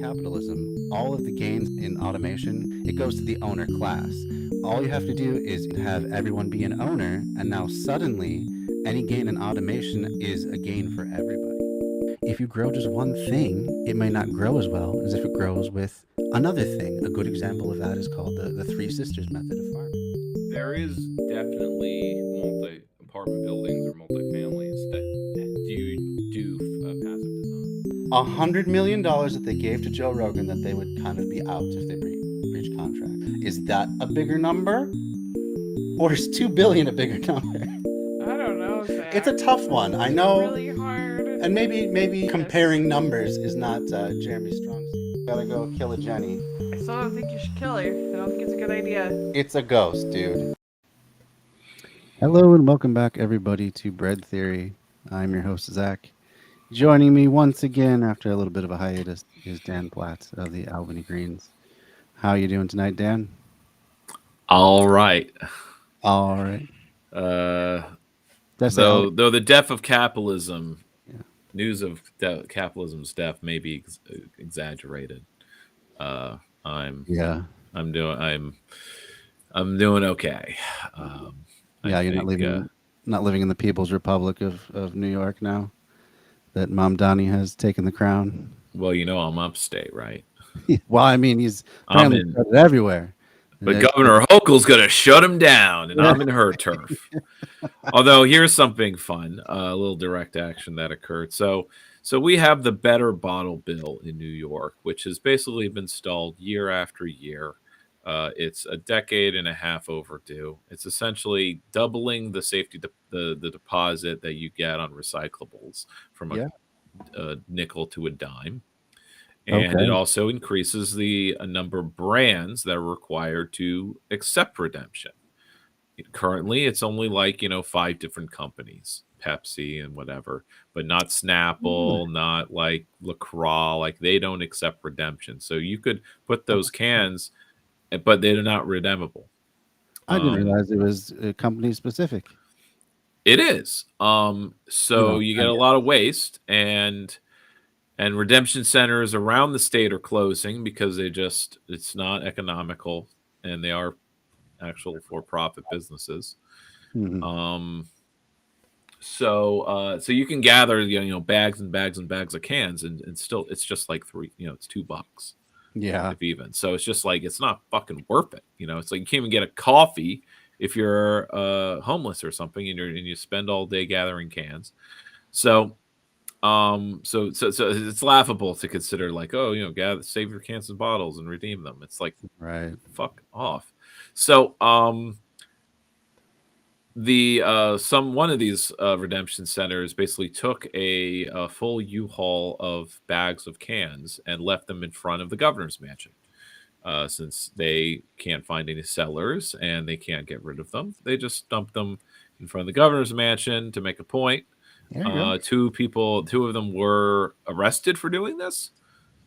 capitalism, all of the gains in automation, it goes to the owner class. All you have to do is have everyone be an owner, and now suddenly any gain in automation is a gain for everybody. If you grow just one thing, it may not grow as well as if it grows with another thing. A good example of that is called the Three Sisters method of farming. There is definitely multi-apartment buildings or multi-families that do passive design. $100 million that they gave to Joe Rogan that they would kind of be out if they breach contract. Is that a bigger number, or is 2 billion a bigger number? I don't know, Zach. It's a tough one. I It's know, really hard. and maybe comparing numbers is not Jeremy's strong suit. Gotta go kill a Jenny. I still don't think you should kill her. I don't think it's a good idea. It's a ghost, dude. Hello and welcome back, everybody, to Bread Theory. I'm your host, Zach. Joining me once again after a little bit of a hiatus is Dan Platt of the Albany Greens. How are you doing tonight, Dan? All right. All right. Though the death of capitalism, Yeah. news of capitalism's death may be exaggerated. I'm doing okay. You're not living in the People's Republic of New York now that Mom Donnie has taken the crown. Well, I'm upstate, right? Well, I mean, he's apparently spread everywhere. But Governor Hochul's going to shut him down, and I'm in her turf. Although, here's something fun, a little direct action that occurred. So we have the Better Bottle Bill in New York, which has basically been stalled year after year. It's a decade and a half overdue. It's essentially doubling the safety, the deposit that you get on recyclables from a nickel to a dime. And it also increases the number of brands that are required to accept redemption. Currently, it's only 5 different companies, Pepsi and whatever, but not Snapple, not like LaCroix. Like, they don't accept redemption. So you could put those cans, but they're not redeemable. I didn't realize it was company specific. It is. So you get a lot of waste, and redemption centers around the state are closing because it's not economical, and they are actual for-profit businesses. Mm-hmm. So you can gather bags and bags and bags of cans, and still it's just like it's $2. Yeah. If even. So it's just like, it's not fucking worth it. It's like you can't even get a coffee if you're homeless or something, and you spend all day gathering cans. So it's laughable to consider, like, save your cans and bottles and redeem them. It's like, right, fuck off. So one of these redemption centers basically took a full U-Haul of bags of cans and left them in front of the governor's mansion. Since they can't find any sellers and they can't get rid of them, they just dumped them in front of the governor's mansion to make a point. Two of them were arrested for doing this.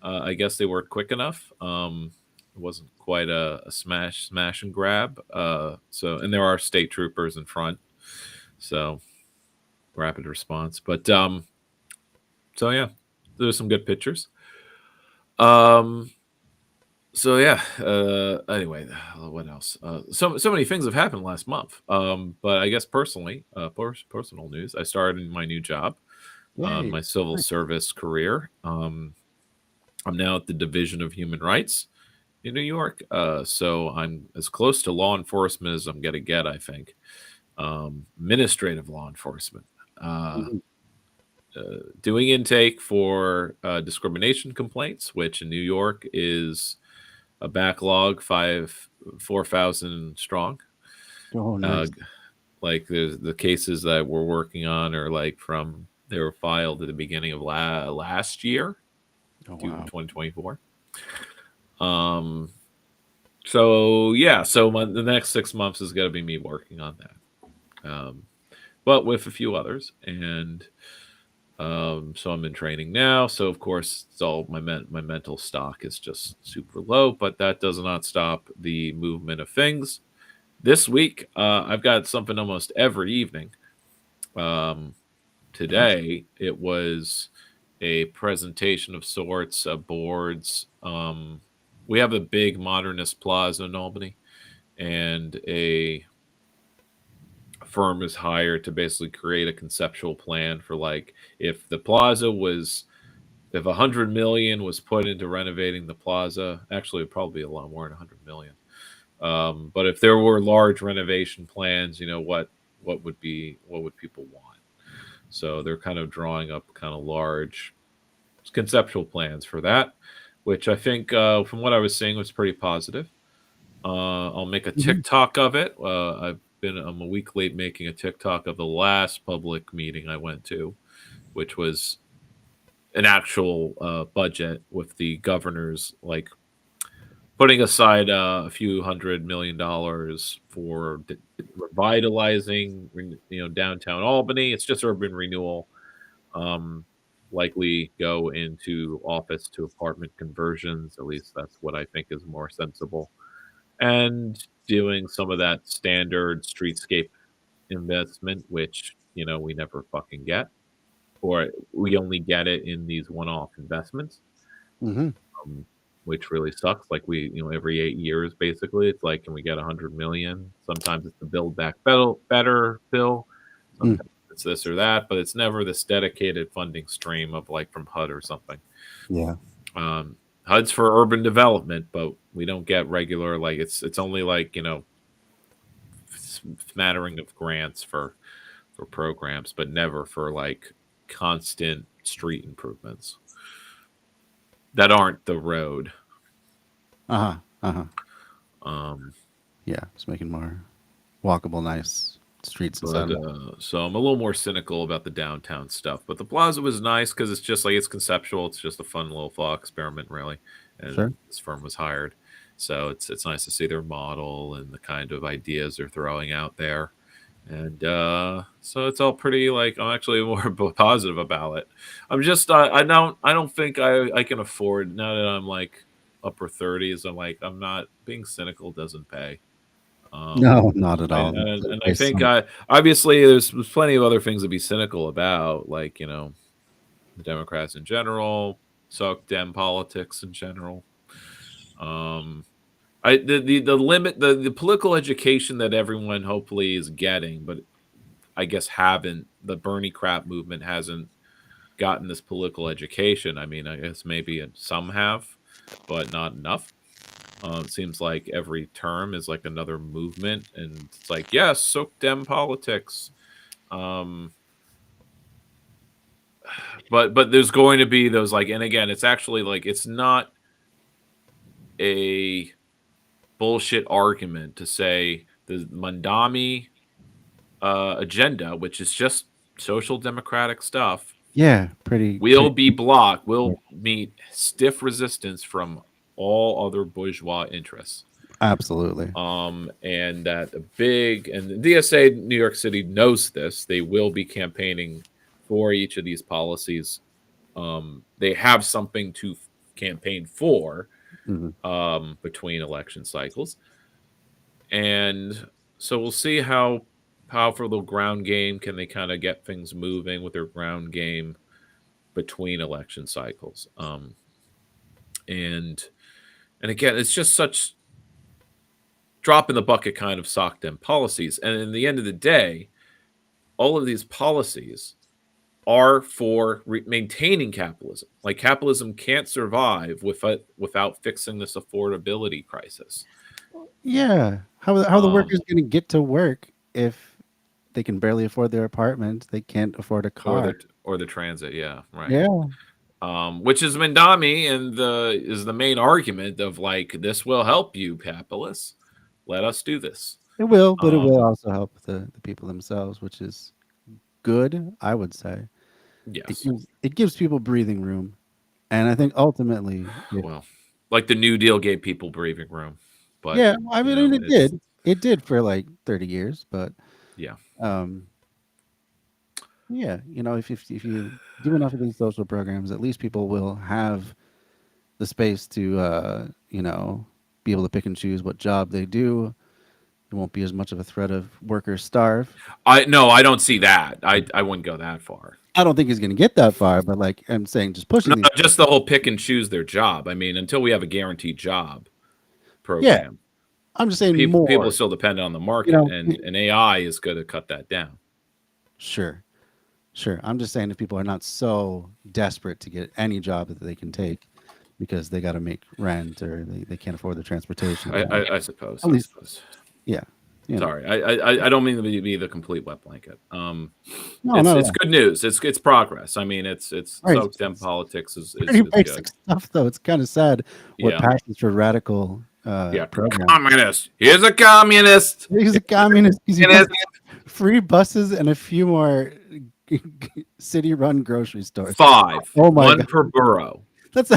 I guess they weren't quick enough. It wasn't quite a smash and grab. And there are state troopers in front, so rapid response. But there's some good pictures. Anyway, what else? So many things have happened last month. But I guess personally, personal news, I started my new job, my civil service career. I'm now at the Division of Human Rights in New York. So I'm as close to law enforcement as I'm going to get, I think. Administrative law enforcement. Doing intake for discrimination complaints, which in New York is a backlog 4,000 strong. Oh, nice. Like the cases that we're working on are they were filed at the beginning of last year, 2024. So the next 6 months is going to be me working on that, but with a few others, and so I'm in training now. So of course, it's all my mental stock is just super low, but that does not stop the movement of things. This week, I've got something almost every evening. Today, it was a presentation of sorts, boards. We have a big modernist plaza in Albany, and a firm is hired to basically create a conceptual plan for like if the plaza was if 100 million was put into renovating the plaza. Actually, it'd probably be a lot more than 100 million. But if there were large renovation plans, what would people want? So they're kind of drawing up kind of large conceptual plans for that, which I think, from what I was seeing, was pretty positive. I'll make a Hmm. TikTok of it. I'm a week late making a TikTok of the last public meeting I went to, which was an actual budget with the governors like putting aside a few $100 million for revitalizing, downtown Albany. It's just urban renewal. Um, Likely go into office to apartment conversions. At least that's what I think is more sensible. And doing some of that standard streetscape investment, which we never fucking get, or we only get it in these one-off investments, Hmm. um, which really sucks. Like every 8 years, basically, it's like, can we get 100 million? Sometimes it's the Build Back Better bill. Sometimes it's this or that, but it's never this dedicated funding stream of like from HUD or something. Yeah. HUD's for urban development, but we don't get regular like it's only like smattering of grants for programs, but never for like constant street improvements that aren't the road. Uh huh. Uh huh. Um, Yeah. It's making more walkable, nice streets inside but of it. so I'm a little more cynical about the downtown stuff. But the plaza was nice because it's just like it's conceptual. It's just a fun little thought experiment, really. Sure. And this firm was hired, so it's nice to see their model and the kind of ideas they're throwing out there. And so it's all pretty like I'm actually more positive about it. I'm just I don't think I can afford now that I'm like upper 30s. I'm like I'm not being cynical doesn't pay. Um, No, not at I, all. and I Based think on- obviously there's plenty of other things to be cynical about, like the Democrats in general, suck dem politics in general. Um, the limit the political education that everyone hopefully is getting, but I guess haven't the Bernie crap movement hasn't gotten this political education. I mean, I guess maybe some have, but not enough. It seems like every term is like another movement, and it's like, yes, soak dem politics. Um, but there's going to be those like, and again, it's actually like it's not a bullshit argument to say the Mandami agenda, which is just social democratic stuff, yeah, pretty, will pretty. be blocked, will meet stiff resistance from all other bourgeois interests. Absolutely. And that a big and the DSA New York City knows this. They will be campaigning for each of these policies. They have something to campaign for Hmm. between election cycles, and so we'll see how powerful the ground game can they kind of get things moving with their ground game between election cycles. And again, it's just such drop in the bucket kind of sock dem policies. And in the end of the day, all of these policies are for maintaining capitalism. Like capitalism can't survive without fixing this affordability crisis. Yeah. How the Um, workers going to get to work if they can barely afford their apartment? They can't afford a or car. the transit, yeah, right. Yeah, Which is Mandami and the main argument of like this will help you capitalists. Let us do this. it will, but it will Um, also help the people themselves, which is good, I would say. yes. It gives people breathing room, and I think ultimately, if Well, like the New Deal gave people breathing room, but yeah, I mean, it's it did for like 30 years, but yeah. um, yeah, if you do enough of these social programs, at least people will have the space to be able to pick and choose what job they do, It won't be as much of a threat of workers starve. I don't see that. I wouldn't go that far. I don't think he's going to get that far, but like I'm saying, just pushing No, these. just the whole pick and choose their job. I mean, until we have a guaranteed job Yeah, program, I'm just saying people more. are still dependent on the You market, know, and AI is going to cut that down. sure, sure. I'm just saying if people are not so desperate to get any job that they can take because they got to make rent or they can't afford the transportation. I suppose. At least, I suppose. yeah. You know. Sorry, I don't mean to be the complete wet blanket. No, It's no. good news. It's progress. I mean, it's Right. SoCSTEM politics is Pretty good. basic stuff, though. It's kind of sad what Yeah, passes for radical yeah. program. Communist. Here's a communist. He's a communist. He Communist. wants free buses and a few more city-run grocery stores. 5. Oh my One god, per borough. that's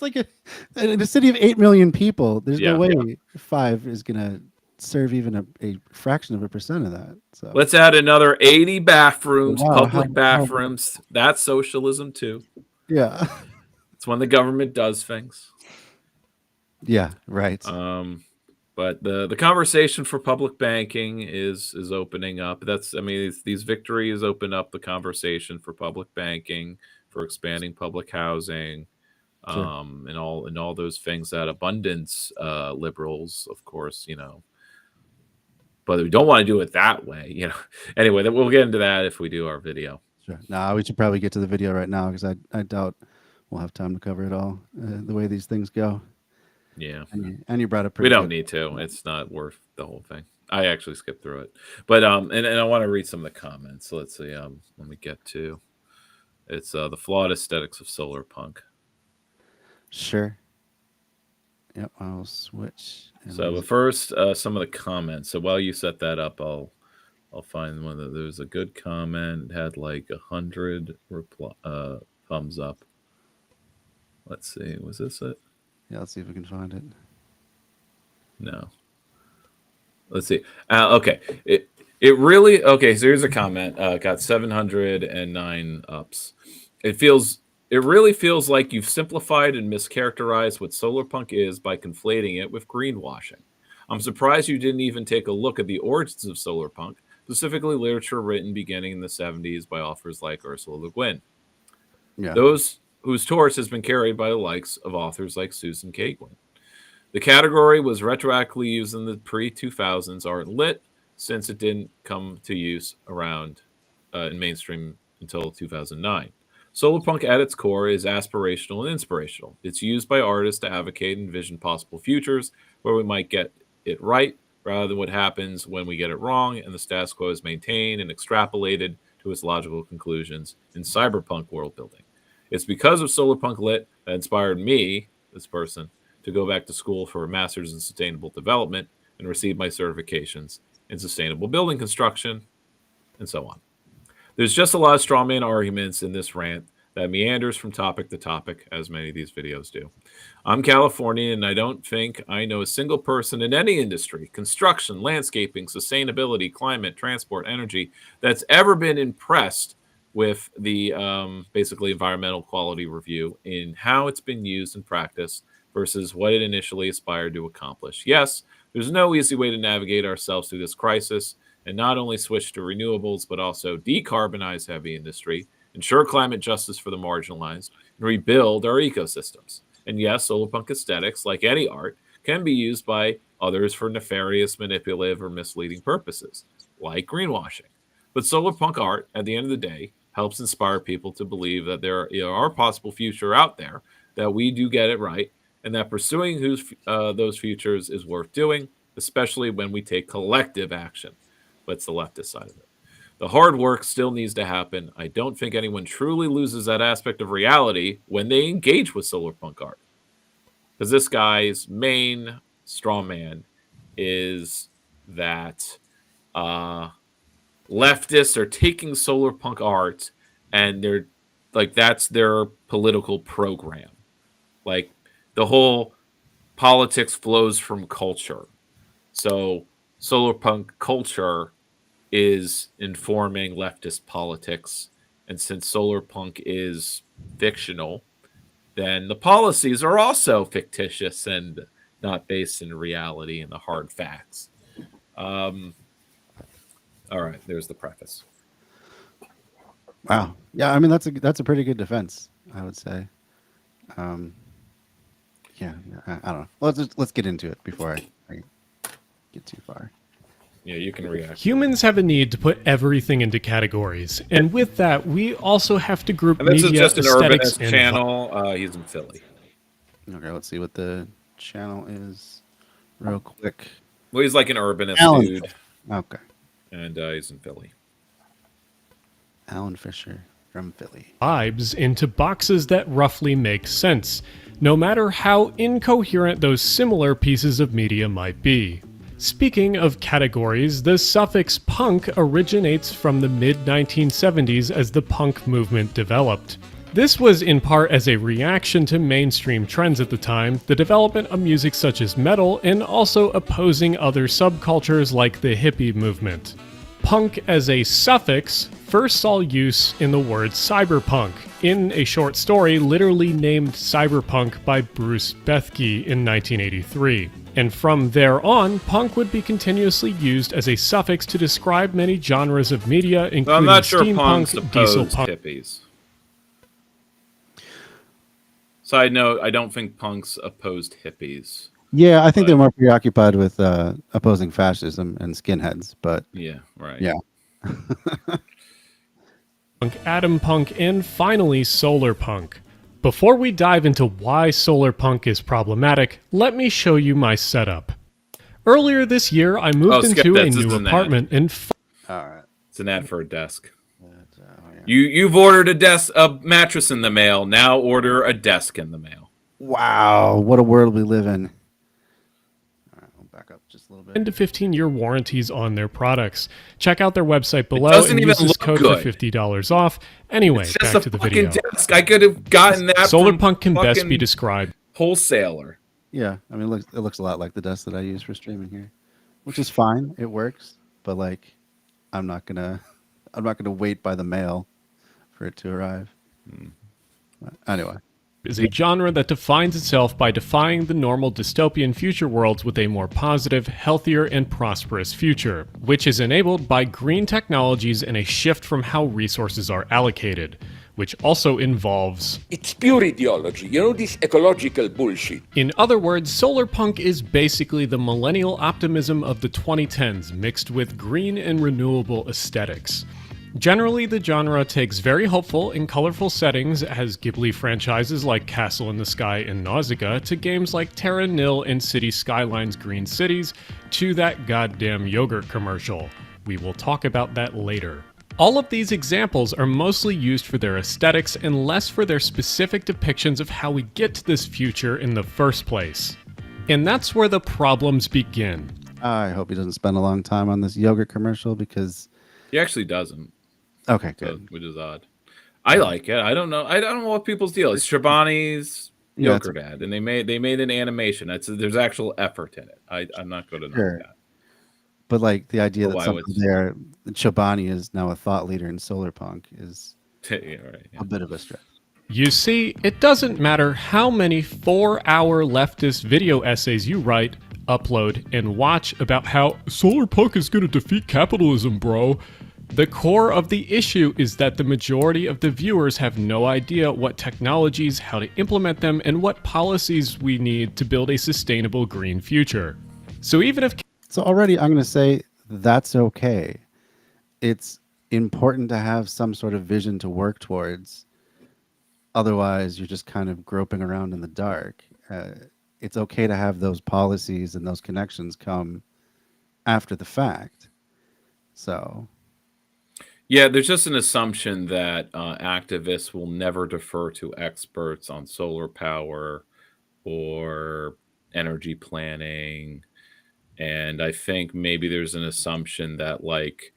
like in a city of 8 million people. There's no Yeah. way 5 is gonna serve even a fraction of a percent of that. So Let's add another 80 bathrooms, wow, public bathrooms. That's socialism too. yeah, It's when the government does things. yeah, right. But the conversation for public banking is opening up. These victories open up the conversation for public banking, for expanding public housing, Sure. and all those things that abundance liberals, of course, but we don't want to do it that way. Anyway, we'll get into that if we do our video. Sure. Nah, we should probably get to the video right now because I doubt we'll have time to cover it all the way these things go. Yeah. And you brought up We don't need to. It's not worth the whole thing. I actually skipped through it. But and I want to read some of the comments. So let's see. Let me get to it's the flawed aesthetics of solar punk. Sure. Yep, I'll switch. So but first, some of the comments. So while you set that up, I'll find one that there's a good comment. It had like 100 thumbs up. Let's see. Was this it? Yeah, let's see if we can find it. No. Let's see. Okay. It really okay. So here's a comment. Got 709 ups. It really feels like you've simplified and mischaracterized what solar punk is by conflating it with greenwashing. I'm surprised you didn't even take a look at the origins of solar punk, specifically literature written beginning in the 70s by authors like Ursula Le Guin. Yeah. Those whose torch has been carried by the likes of authors like Susan K. Gwynn. The category was retroactively used in the pre-2000s art and lit, since it didn't come to use around in mainstream until 2009. Solar punk at its core is aspirational and inspirational. It's used by artists to advocate and envision possible futures where we might get it right rather than what happens when we get it wrong and the status quo is maintained and extrapolated to its logical conclusions in cyberpunk world building. It's because of solar punk lit that inspired me, this person, to go back to school for a master's in sustainable development and receive my certifications in sustainable building construction, and so on. There's just a lot of strawman arguments in this rant that meanders from topic to topic, as many of these videos do. I'm Californian, and I don't think I know a single person in any industry, construction, landscaping, sustainability, climate, transport, energy, that's ever been impressed with the basically environmental quality review in how it's been used in practice versus what it initially aspired to accomplish. Yes, there's no easy way to navigate ourselves through this crisis and not only switch to renewables, but also decarbonize heavy industry, ensure climate justice for the marginalized, and rebuild our ecosystems. And yes, solar punk aesthetics, like any art, can be used by others for nefarious, manipulative, or misleading purposes, like greenwashing. But solar punk art, at the end of the day, helps inspire people to believe that there are possible future out there, that we do get it right, and that pursuing those futures is worth doing, especially when we take collective action. But it's the leftist side of it. The hard work still needs to happen. I don't think anyone truly loses that aspect of reality when they engage with solar punk art. Because this guy's main straw man is that leftists are taking solar punk art and they're like, that's their political program. Like, the whole politics flows from culture. So solar punk culture is informing leftist politics. And since solar punk is fictional, then the policies are also fictitious and not based in reality and the hard facts. All right, there's the preface. Wow. Yeah, I mean that's a pretty good defense, I would say. Um, yeah, I don't know. Let's get into it before I get too far. Yeah, you can react. Humans have a need to put everything into categories, and with that, we also have to group And this is media, just an aesthetics, urbanist and channel. He's in Philly. Okay, let's see what the channel is real quick. Well, he's like an urbanist Alan. dude, Okay. and he's in Philly. Alan Fisher from Philly. vibes into boxes that roughly make sense, no matter how incoherent those similar pieces of media might be. Speaking of categories, the suffix punk originates from the mid-1970s as the punk movement developed. This was in part as a reaction to mainstream trends at the time, the development of music such as metal, and also opposing other subcultures like the hippie movement. Punk as a suffix first saw use in the word cyberpunk, in a short story literally named Cyberpunk by Bruce Bethke in 1983. And from there on, punk would be continuously used as a suffix to describe many genres of media, including I'm not sure steampunk, punks diesel oppose punk, hippies. Side note, I don't think punks opposed hippies. Yeah, I think they're more preoccupied with opposing fascism and skinheads, but Yeah, right. yeah. atom punk, and finally solar punk. Before we dive into why solar punk is problematic, let me show you my setup. Earlier this year, I moved skip into that. a This new is an ad. apartment and All right. It's an ad for a desk. Oh, yeah. You've ordered a mattress in the mail. Now order a desk in the mail. Wow, what a world we live in. All right, I'll back up just a little bit. 10 to 15-year warranties on their products. Check out their website below doesn't and even use this look code good. for $50 off. Anyway, It's just back a to the fucking video. desk. I could have gotten that. Solar from punk can best be fucking described wholesaler. Yeah, I mean, it looks a lot like the desk that I use for streaming here, which is fine. It works, but like, I'm not gonna wait by the mail for it to arrive. But anyway, is a genre that defines itself by defying the normal dystopian future worlds with a more positive, healthier, and prosperous future, which is enabled by green technologies and a shift from how resources are allocated, which also involves... It's pure ideology. You know, this ecological bullshit. In other words, solar punk is basically the millennial optimism of the 2010s mixed with green and renewable aesthetics. Generally, the genre takes very hopeful and colorful settings as Ghibli franchises like Castle in the Sky and Nausicaa to games like Terra Nil and City Skylines Green Cities to that goddamn yogurt commercial. We will talk about that later. All of these examples are mostly used for their aesthetics and less for their specific depictions of how we get to this future in the first place. And that's where the problems begin. I hope he doesn't spend a long time on this yogurt commercial because. He actually doesn't. Okay, good. Which is odd. I like it. I don't know what people's deal is. Chobani's yogurt ad, and they made an animation. There's actual effort in it. I'm not going to knock that. But like the idea But that something there, Chobani is now a thought leader in solar punk is a bit of a stretch. You see, it doesn't matter how many 4-hour leftist video essays you write, upload, and watch about how solar punk is going to defeat capitalism, bro. The core of the issue is that the majority of the viewers have no idea what technologies, how to implement them, and what policies we need to build a sustainable green future. So even if... So already I'm going to say that's okay. It's important to have some sort of vision to work towards. Otherwise, you're just kind of groping around in the dark. It's okay to have those policies and those connections come after the fact. So... Yeah, there's just an assumption that activists will never defer to experts on solar power or energy planning. And I think maybe there's an assumption that like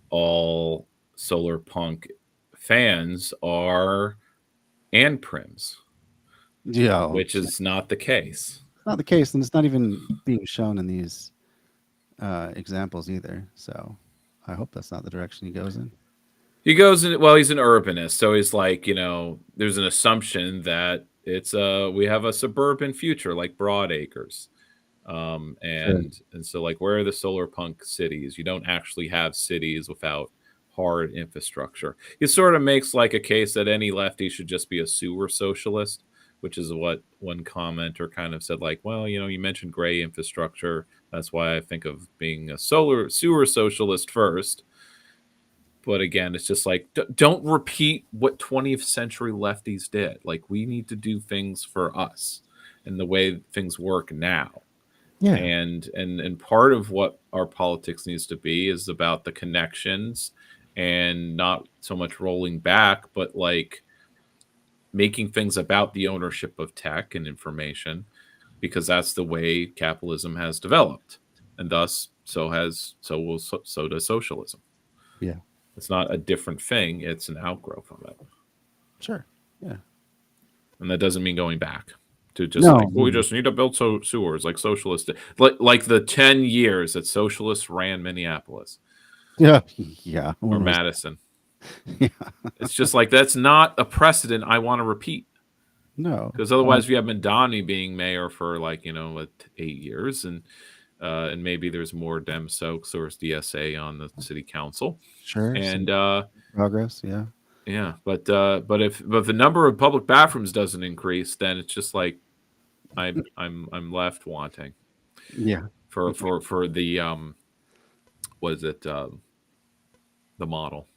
all solar punk fans are anprims. Yeah. Which is not the case. It's not the case, and it's not even being shown in these examples either. So I hope that's not the direction he goes in. He goes in, well, he's an urbanist, so he's like, there's an assumption that it's we have a suburban future like Broadacres. And so like, where are the solar punk cities? You don't actually have cities without hard infrastructure. It sort of makes like a case that any lefty should just be a sewer socialist, which is what one commenter kind of said, like, well, you mentioned gray infrastructure. That's why I think of being a sewer socialist first. But again, it's just like, don't repeat what 20th century lefties did. Like, we need to do things for us and the way things work now. Yeah. And part of what our politics needs to be is about the connections and not so much rolling back, but like making things about the ownership of tech and information, because that's the way capitalism has developed, and thus so does socialism. Yeah. It's not a different thing; it's an outgrowth from it. Sure. Yeah. And that doesn't mean going back to just No. like, well, we just need to build sewers like socialists, like the 10 years that socialists ran Minneapolis Yeah. Yeah. or When was Madison. that? Yeah. It's just like, that's not a precedent I want to repeat, No. because otherwise we have Mandani being mayor for like 8 years, and maybe there's more Dem Soaks or DSA on the city council. Sure. And Progress. Yeah. yeah, but if the number of public bathrooms doesn't increase, then it's just like I'm left wanting Yeah. for the what is it, the model.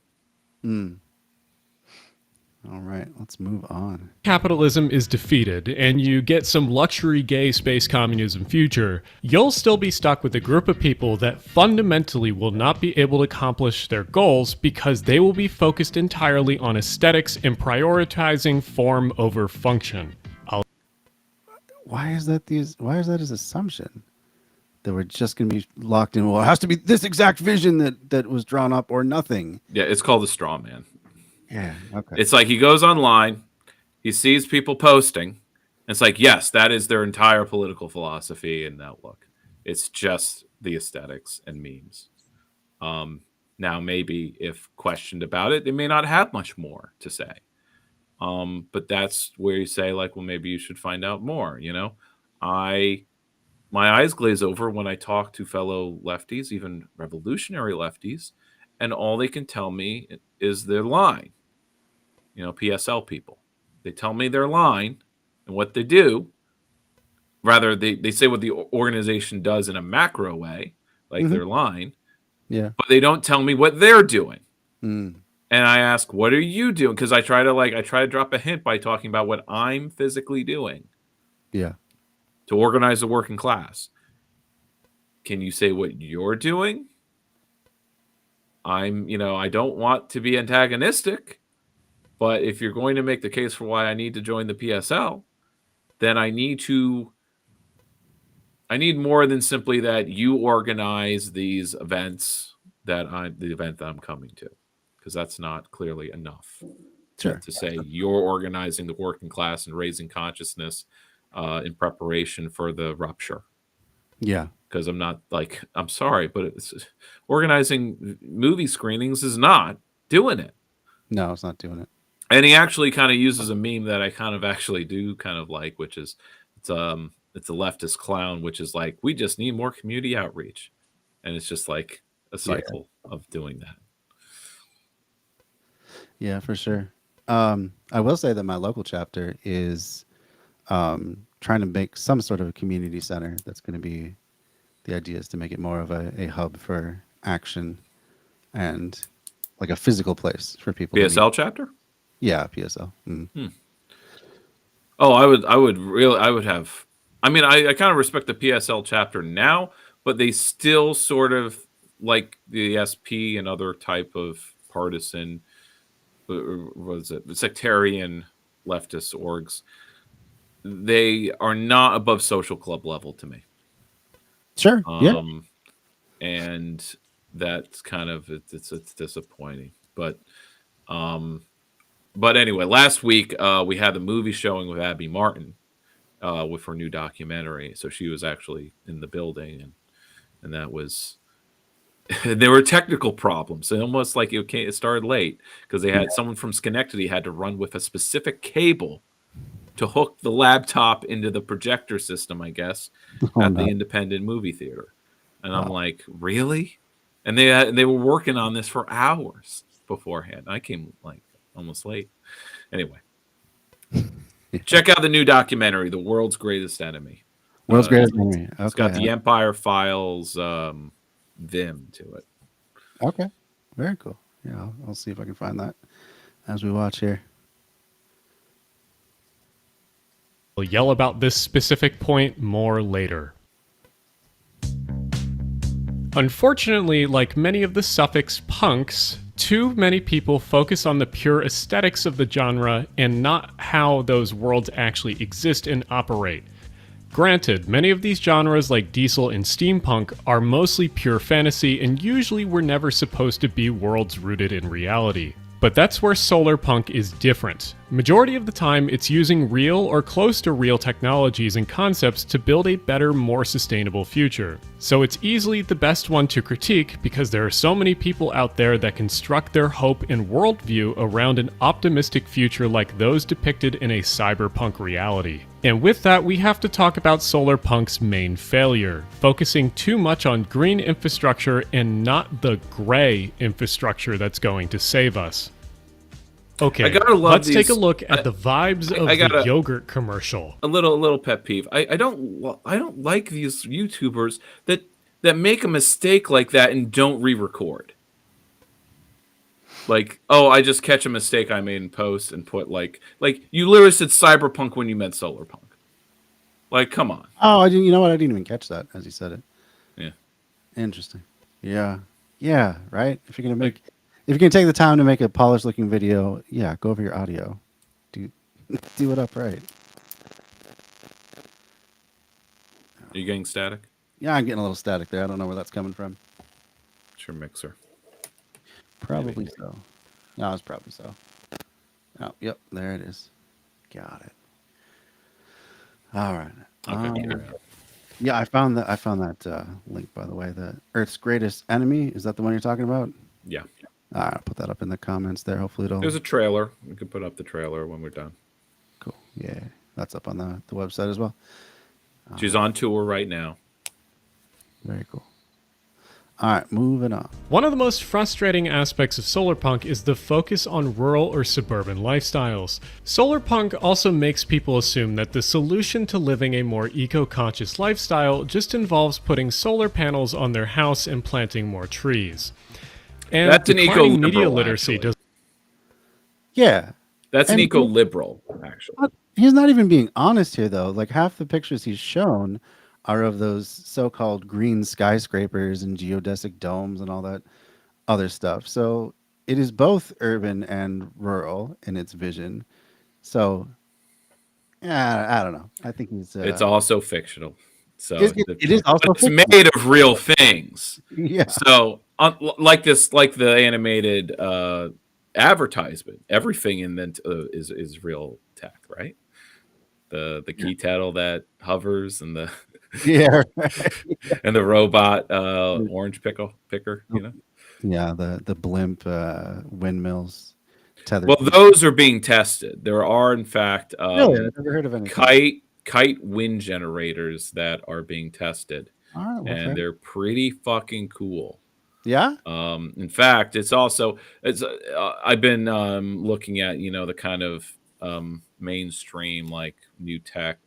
All right. Let's move on. Capitalism is defeated, and you get some luxury gay space communism future, you'll still be stuck with a group of people that fundamentally will not be able to accomplish their goals because they will be focused entirely on aesthetics and prioritizing form over function. Why is that his assumption? That we're just going to be locked in. Well, it has to be this exact vision that was drawn up or nothing. Yeah, it's called the straw man. Yeah. Okay. It's like he goes online, he sees people posting, and it's like, yes, that is their entire political philosophy and outlook. It's just the aesthetics and memes. Now, maybe if questioned about it, they may not have much more to say. But that's where you say, like, well, maybe you should find out more. My eyes glaze over when I talk to fellow lefties, even revolutionary lefties, and all they can tell me is their line. PSL people. They tell me their line and what they do. Rather, they say what the organization does in a macro way, like their line. Yeah. But they don't tell me what they're doing. Mm. And I ask, what are you doing? Because I try to drop a hint by talking about what I'm physically doing. Yeah. To organize the working class. Can you say what you're doing? I don't want to be antagonistic, but if you're going to make the case for why I need to join the PSL, then I need more than simply that you organize these events the event that I'm coming to, because that's not clearly enough. Sure. To say you're organizing the working class and raising consciousness in preparation for the rupture. Yeah. Because I'm sorry, but organizing movie screenings is not doing it. No, it's not doing it. And he actually kind of uses a meme that I kind of actually do kind of like, which is it's a leftist clown, which is like, we just need more community outreach. And it's just like a cycle of doing that. Yeah, for sure. I will say that my local chapter is trying to make some sort of a community center. That's going to be, the idea is to make it more of a hub for action and like a physical place for people. PSL chapter? Yeah, PSL. Mm. Oh, I would have. I mean, I kind of respect the PSL chapter now, but they still sort of, like the SP and other type of partisan, sectarian leftist orgs, they are not above social club level to me. Sure. Yeah. And that's kind of it's disappointing, but anyway, last week we had the movie showing with Abby Martin with her new documentary. So she was actually in the building, and that was there were technical problems. And almost like it started late because they had someone from Schenectady had to run with a specific cable to hook the laptop into the projector system, I guess, Oh, at no. the independent movie theater. And I'm Wow. like, really? And they were working on this for hours beforehand. I came like almost late. Anyway, check out the new documentary, The World's Greatest Enemy. World's Greatest It's Enemy. it's got Okay. the Empire Files vim to it. Okay. Very cool. Yeah, I'll see if I can find that as we watch here. We'll yell about this specific point more later. Unfortunately, like many of the suffix punks, too many people focus on the pure aesthetics of the genre and not how those worlds actually exist and operate. Granted, many of these genres like diesel and steampunk are mostly pure fantasy and usually were never supposed to be worlds rooted in reality. But that's where solar punk is different. Majority of the time, it's using real or close to real technologies and concepts to build a better, more sustainable future. So it's easily the best one to critique because there are so many people out there that construct their hope and worldview around an optimistic future like those depicted in a cyberpunk reality. And with that, we have to talk about solar punk's main failure, focusing too much on green infrastructure and not the gray infrastructure that's going to save us. Okay, I gotta love let's take a these- look at the vibes of I gotta- the yogurt commercial. A little pet peeve. I don't like these YouTubers that make a mistake like that and don't re-record. Like, oh, I just catch a mistake I made in post and put like you literally said cyberpunk when you meant solar punk. Like, come on. Oh, I didn't. You know what? I didn't even catch that as you said it. Yeah. Interesting. Yeah. Yeah. Right. If you're gonna take the time to make a polished looking video, yeah, go over your audio. Do it up right. Are you getting static? Yeah, I'm getting a little static there. I don't know where that's coming from. It's your mixer. Probably so. No, it's probably so. Oh, yep, there it is. Got it. All right. Okay. carry on. Yeah, I found that link, by the way. The Earth's Greatest Enemy. Is that the one you're talking about? Yeah. All right, I'll put that up in the comments there. Hopefully it'll... There's a trailer. We can put up the trailer when we're done. Cool. Yeah, that's up on the website as well. She's on tour right now. Very cool. All right, moving on. One of the most frustrating aspects of solarpunk is the focus on rural or suburban lifestyles. Solarpunk also makes people assume that the solution to living a more eco-conscious lifestyle just involves putting solar panels on their house and planting more trees. And That's an declining media eco-liberal, literacy actually. does. Yeah. That's an And- eco-liberal, actually. He's not even being honest here, though. Like, half the pictures he's shown are of those so-called green skyscrapers and geodesic domes and all that other stuff. So it is both urban and rural in its vision. So, yeah, I don't know. I think he's... It's also fictional. So it is also but it's made of real things. Yeah. So like the animated advertisement, everything in that is real tech, right? The key tattle that hovers and the Yeah. and the robot orange picker, you know. Yeah, the blimp windmills tethered. Well, those are being tested. There are, in fact, really, I've never heard of anything. kite wind generators that are being tested, All right, well, and fair. they're pretty fucking cool. Yeah. In fact, it's I've been looking at the kind of mainstream like new tech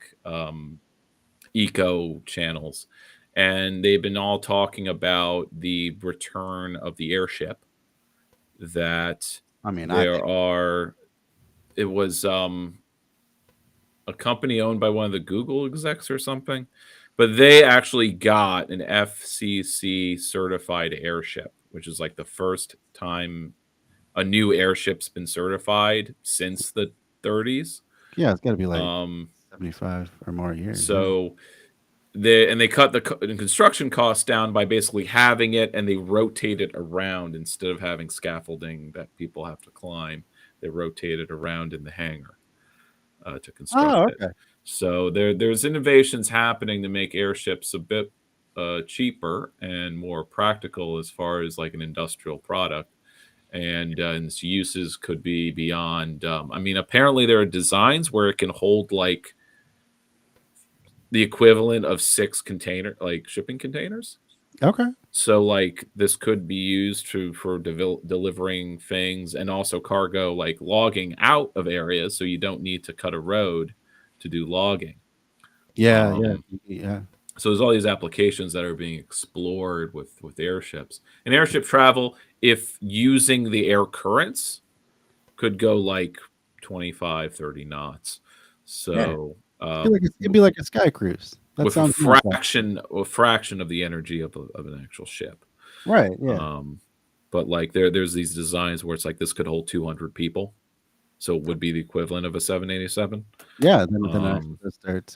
eco channels, and they've been all talking about the return of the airship. That I mean, it was a company owned by one of the Google execs or something, but they actually got an FCC certified airship, which is like the first time a new airship's been certified since the 30s. yeah, it's got to be like 75 or more years. So they cut the construction costs down by basically having it, and they rotate it around instead of having scaffolding that people have to climb. They rotate it around in the hangar to construct it. So there's innovations happening to make airships a bit cheaper and more practical as far as like an industrial product. and its uses could be beyond. I mean, apparently there are designs where it can hold like the equivalent of 6 shipping containers. Okay. So like this could be used for delivering things and also cargo, like logging out of areas, so you don't need to cut a road to do logging. Yeah. So there's all these applications that are being explored with airships. And airship travel, if using the air currents, could go like 25, 30 knots. So It'd be like a sky cruise. That with sounds a fraction of the energy of an actual ship. right. Yeah. But like there's these designs where it's like this could hold 200 people. So it would be the equivalent of a 787. Yeah. Then I start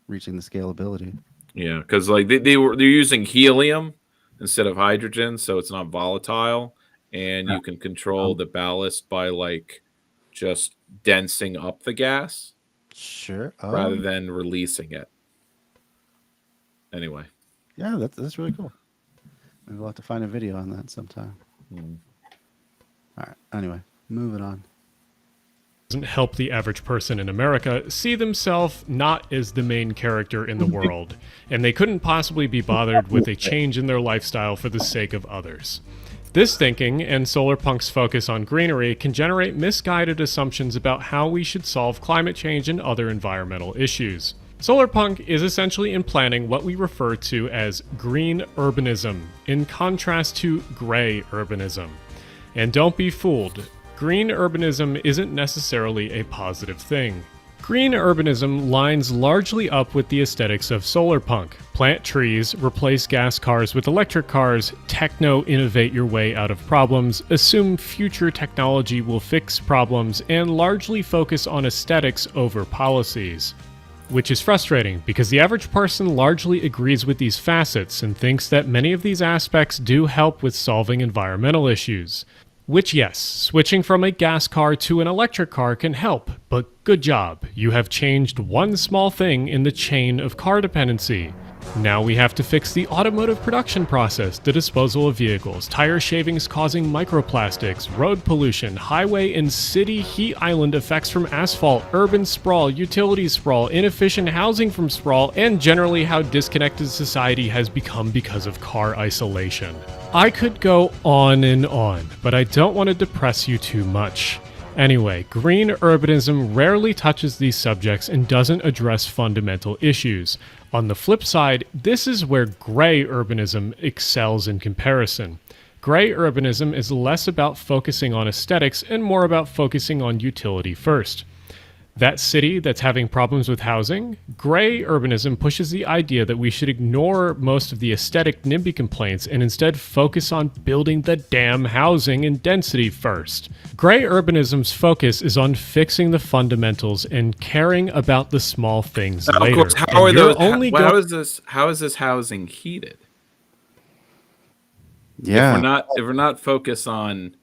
reaching the scalability. Yeah, because like they're using helium instead of hydrogen, so it's not volatile, and you can control the ballast by like just densing up the gas Sure. rather than releasing it. Anyway, Yeah, that's really cool. Maybe we'll have to find a video on that sometime. All right. Anyway, moving on. Doesn't help the average person in America see themselves not as the main character in the world, and they couldn't possibly be bothered with a change in their lifestyle for the sake of others. This thinking and Solarpunk's focus on greenery can generate misguided assumptions about how we should solve climate change and other environmental issues. Solarpunk is essentially implanting what we refer to as green urbanism, in contrast to gray urbanism. And don't be fooled. Green urbanism isn't necessarily a positive thing. Green urbanism lines largely up with the aesthetics of solarpunk. Plant trees, replace gas cars with electric cars, techno-innovate your way out of problems, assume future technology will fix problems, and largely focus on aesthetics over policies. Which is frustrating, because the average person largely agrees with these facets and thinks that many of these aspects do help with solving environmental issues. Which, yes, switching from a gas car to an electric car can help, but good job, you have changed one small thing in the chain of car dependency. Now we have to fix the automotive production process, the disposal of vehicles, tire shavings causing microplastics, road pollution, highway and city heat island effects from asphalt, urban sprawl, utility sprawl, inefficient housing from sprawl, and generally how disconnected society has become because of car isolation. I could go on, but I don't want to depress you too much. Anyway, green urbanism rarely touches these subjects and doesn't address fundamental issues. On the flip side, this is where gray urbanism excels in comparison. Gray urbanism is less about focusing on aesthetics and more about focusing on utility first. That city that's having problems with housing, gray urbanism pushes the idea that we should ignore most of the aesthetic NIMBY complaints and instead focus on building the damn housing and density first. Gray urbanism's focus is on fixing the fundamentals and caring about the small things later. Of course, how is this housing heated? Yeah. If we're not focused on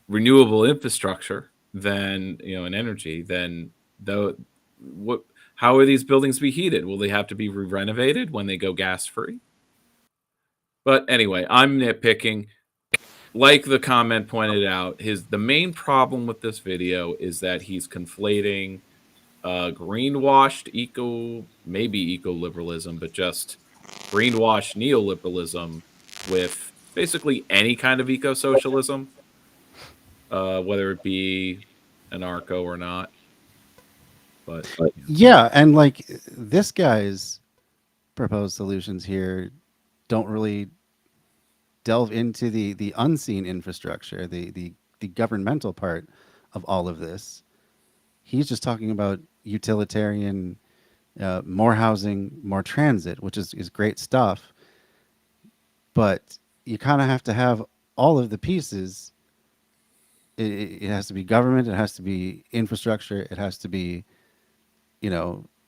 renewable infrastructure, then and energy, then how are these buildings be heated? Will they have to be renovated when they go gas free? But anyway, I'm nitpicking. Like the comment pointed out, the main problem with this video is that he's conflating greenwashed eco-liberalism, but just greenwashed neoliberalism with basically any kind of eco-socialism. Whether it be anarcho or not, but yeah, and like this guy's proposed solutions here don't really delve into the unseen infrastructure, the governmental part of all of this. He's just talking about utilitarian, more housing, more transit, which is great stuff. But you kind of have to have all of the pieces. It has to be government. It has to be infrastructure. It has to be,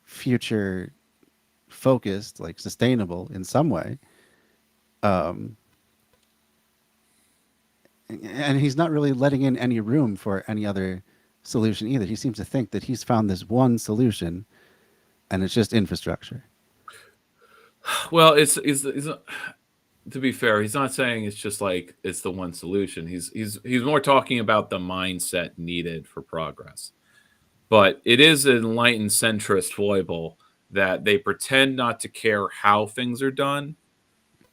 future focused, like sustainable in some way. And he's not really letting in any room for any other solution either. He seems to think that he's found this one solution, and it's just infrastructure. Well, to be fair, he's not saying it's just like it's the one solution. He's more talking about the mindset needed for progress. But it is an enlightened centrist foible that they pretend not to care how things are done.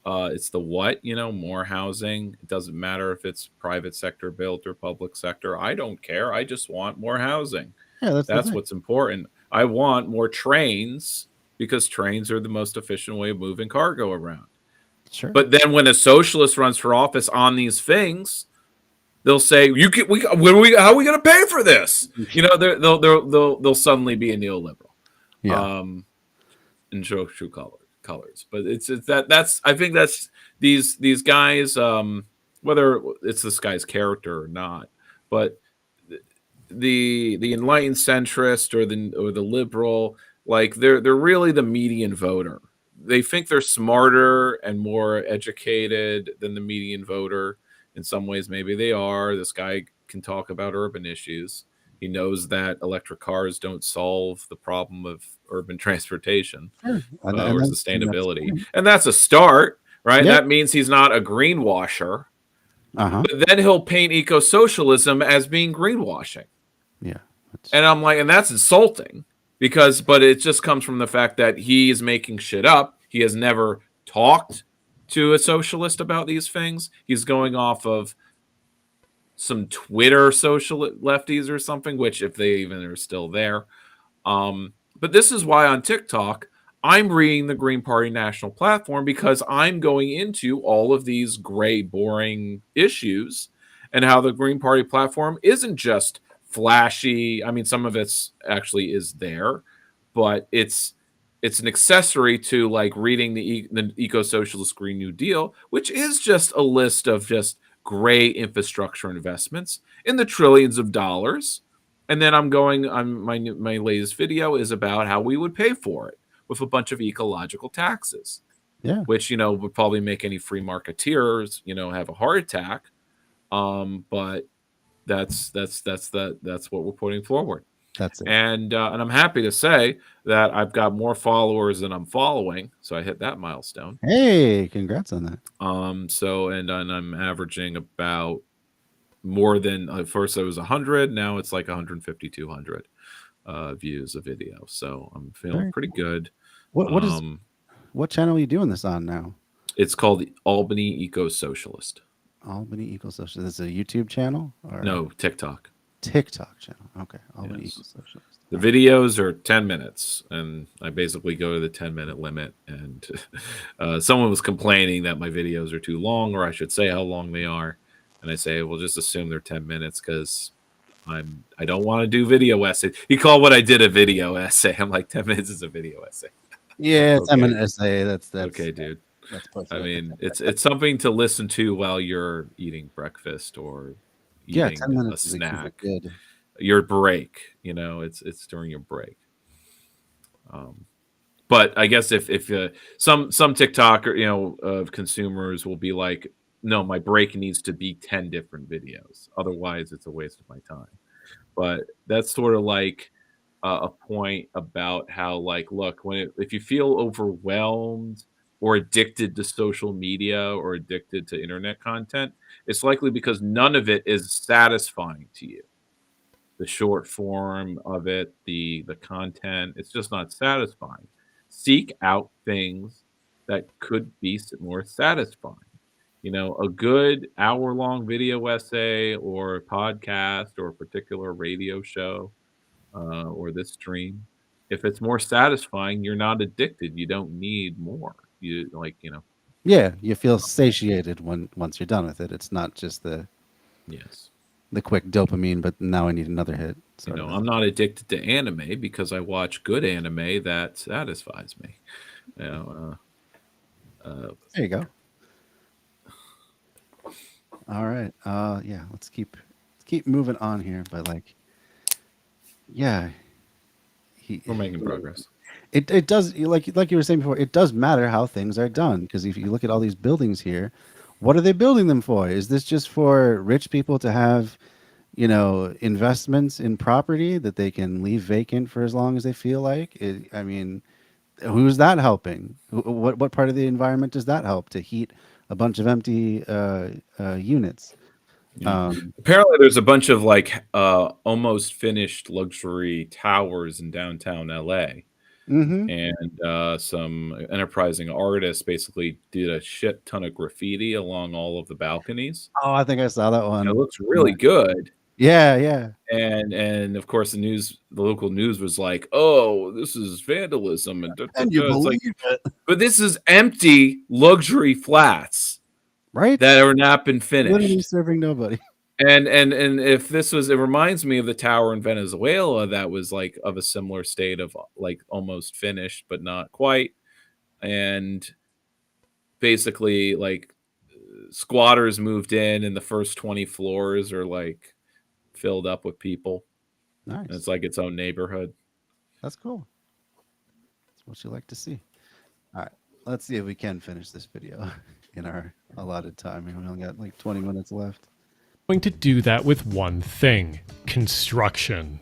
It's the what, more housing. It doesn't matter if it's private sector built or public sector. I don't care. I just want more housing. Yeah, that's the That's thing. what's important. I want more trains because trains are the most efficient way of moving cargo around. Sure. But then when a socialist runs for office on these things, they'll say, how are we going to pay for this? They'll suddenly be a neoliberal. Yeah. In true colors. But I think that's these guys, whether it's this guy's character or not, but the enlightened centrist or the liberal, like they're really the median voter. They think they're smarter and more educated than the median voter. In some ways, maybe they are. This guy can talk about urban issues. He knows that electric cars don't solve the problem of urban transportation Sure. or sustainability. And that's a start, right? Yeah. That means he's not a greenwasher. Uh-huh. But then he'll paint eco-socialism as being greenwashing. Yeah. And I'm like, and that's insulting but it just comes from the fact that he is making shit up. He has never talked to a socialist about these things. He's going off of some Twitter social lefties or something, which if they even are still there. But this is why on TikTok, I'm reading the Green Party national platform, because I'm going into all of these gray, boring issues and how the Green Party platform isn't just flashy. I mean, some of it's actually is there, but it's an accessory to like reading the eco-socialist Green New Deal, which is just a list of just gray infrastructure investments in the trillions of dollars. And then I'm going on my latest video is about how we would pay for it with a bunch of ecological taxes. Yeah. Which, would probably make any free marketeers, have a heart attack. But that's what we're putting forward. That's it. And I'm happy to say that I've got more followers than I'm following. So I hit that milestone. Hey, congrats on that. And I'm averaging about more than at first it was 100. Now it's like 150, 200 views a video. So I'm feeling pretty good. What channel are you doing this on now? It's called Albany Eco-Socialist. Albany Eco-Socialist. Is it a YouTube channel? Or no, TikTok. TikTok channel. Okay. Albany Eco-Socialist. The videos are 10 minutes, and I basically go to the 10-minute limit. And someone was complaining that my videos are too long, or I should say how long they are. And I say, well, just assume they're 10 minutes because I don't want to do video essay. He called what I did a video essay. I'm like, 10 minutes is a video essay. Yeah, Okay. 10-minute essay. That's okay, dude. That's pushing I it. mean, it's something to listen to while you're eating breakfast or eating 10 minutes a snack. is good. Your break, it's during your break. But I guess if some TikToker, consumers will be like, no, my break needs to be 10 different videos. Otherwise, it's a waste of my time. But that's sort of like a point about how, like, look, if you feel overwhelmed or addicted to social media or addicted to internet content, it's likely because none of it is satisfying to you. The short form of it, the content, it's just not satisfying. Seek out things that could be more satisfying. A good hour-long video essay or a podcast or a particular radio show or this stream, if it's more satisfying, you're not addicted. You don't need more. Yeah, you feel satiated once you're done with it. It's not just the quick dopamine, but now I need another hit. I'm not addicted to anime because I watch good anime that satisfies me. There you go. All right. Yeah, let's keep moving on here. But yeah, we're making progress. It does, like you were saying before, it does matter how things are done, because if you look at all these buildings here, what are they building them for? Is this just for rich people to have, investments in property that they can leave vacant for as long as they feel like? I mean, who's that helping? What part of the environment does that help? To heat a bunch of empty units. Apparently, there's a bunch of like almost finished luxury towers in downtown LA, Mm-hmm. and some enterprising artists basically did a shit ton of graffiti along all of the balconies. Oh, I think I saw that And one. it looks really good. Yeah, yeah. And of course the local news was like, "Oh, this is vandalism," and And you it's like, believe it, but this is empty luxury flats right? that are not been Literally finished. serving nobody. And if this was, it reminds me of the tower in Venezuela that was like of a similar state of like almost finished but not quite, and basically like squatters moved in, and the first 20 floors are like filled up with people. Nice. And it's like its own neighborhood. That's cool. That's what you like to see. All right, let's see if we can finish this video in our allotted time. We only got like 20 minutes left. Going to do that with one thing: construction.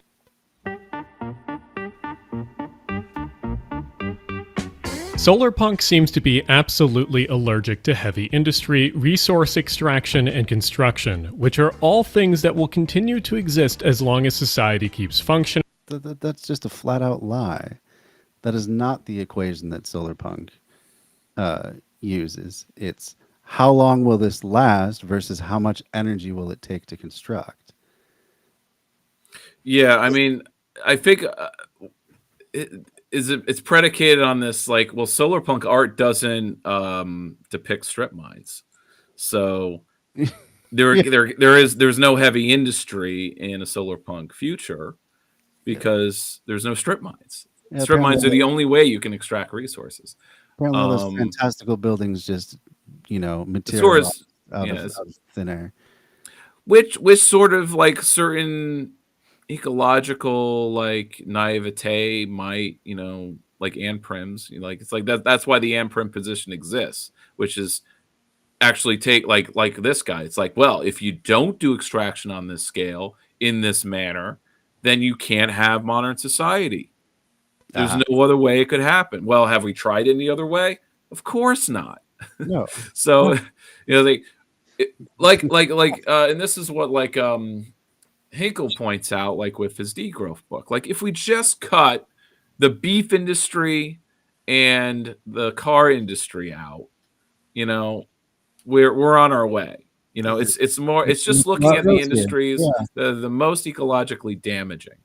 Solarpunk seems to be absolutely allergic to heavy industry, resource extraction, and construction, which are all things that will continue to exist as long as society keeps functioning. That's just a flat out lie. That is not the equation that Solarpunk uses. It's how long will this last versus how much energy will it take to construct. Yeah, I mean, I think it's predicated on this, like, well, solarpunk art doesn't depict strip mines, so there's no heavy industry in a solarpunk future because there's no strip mines. Yeah, Strip mines are the only way you can extract resources. Apparently, all those fantastical buildings just, materialize out of thin air. Which sort of like certain ecological like naivete might, like Anprim's, like it's like that's why the Anprim position exists, which is actually take like this guy. It's like, well, if you don't do extraction on this scale in this manner, then you can't have modern society. There's no other way it could happen. Well, have we tried any other way? Of course not. No. So, and this is what like Hinkle points out, like with his degrowth book. Like if we just cut the beef industry and the car industry out, we're on our way. It's just looking at the industries the most ecologically damaging.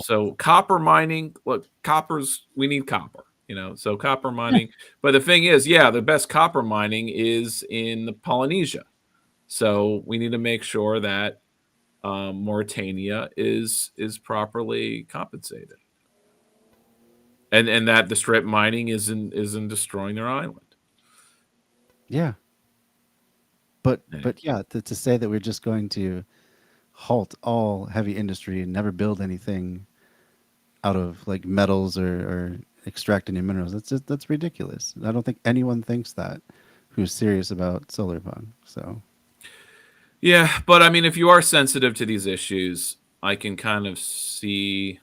So copper mining, look, we need copper, so copper mining. But the thing is, the best copper mining is in the Polynesia. So we need to make sure that Mauritania is properly compensated, and that the strip mining isn't destroying their island. Yeah. But to say that we're just going to halt all heavy industry and never build anything out of like metals or extract any minerals, that's ridiculous. I don't think anyone thinks that who's serious about solarpunk. So yeah, but I mean, if you are sensitive to these issues, I can kind of see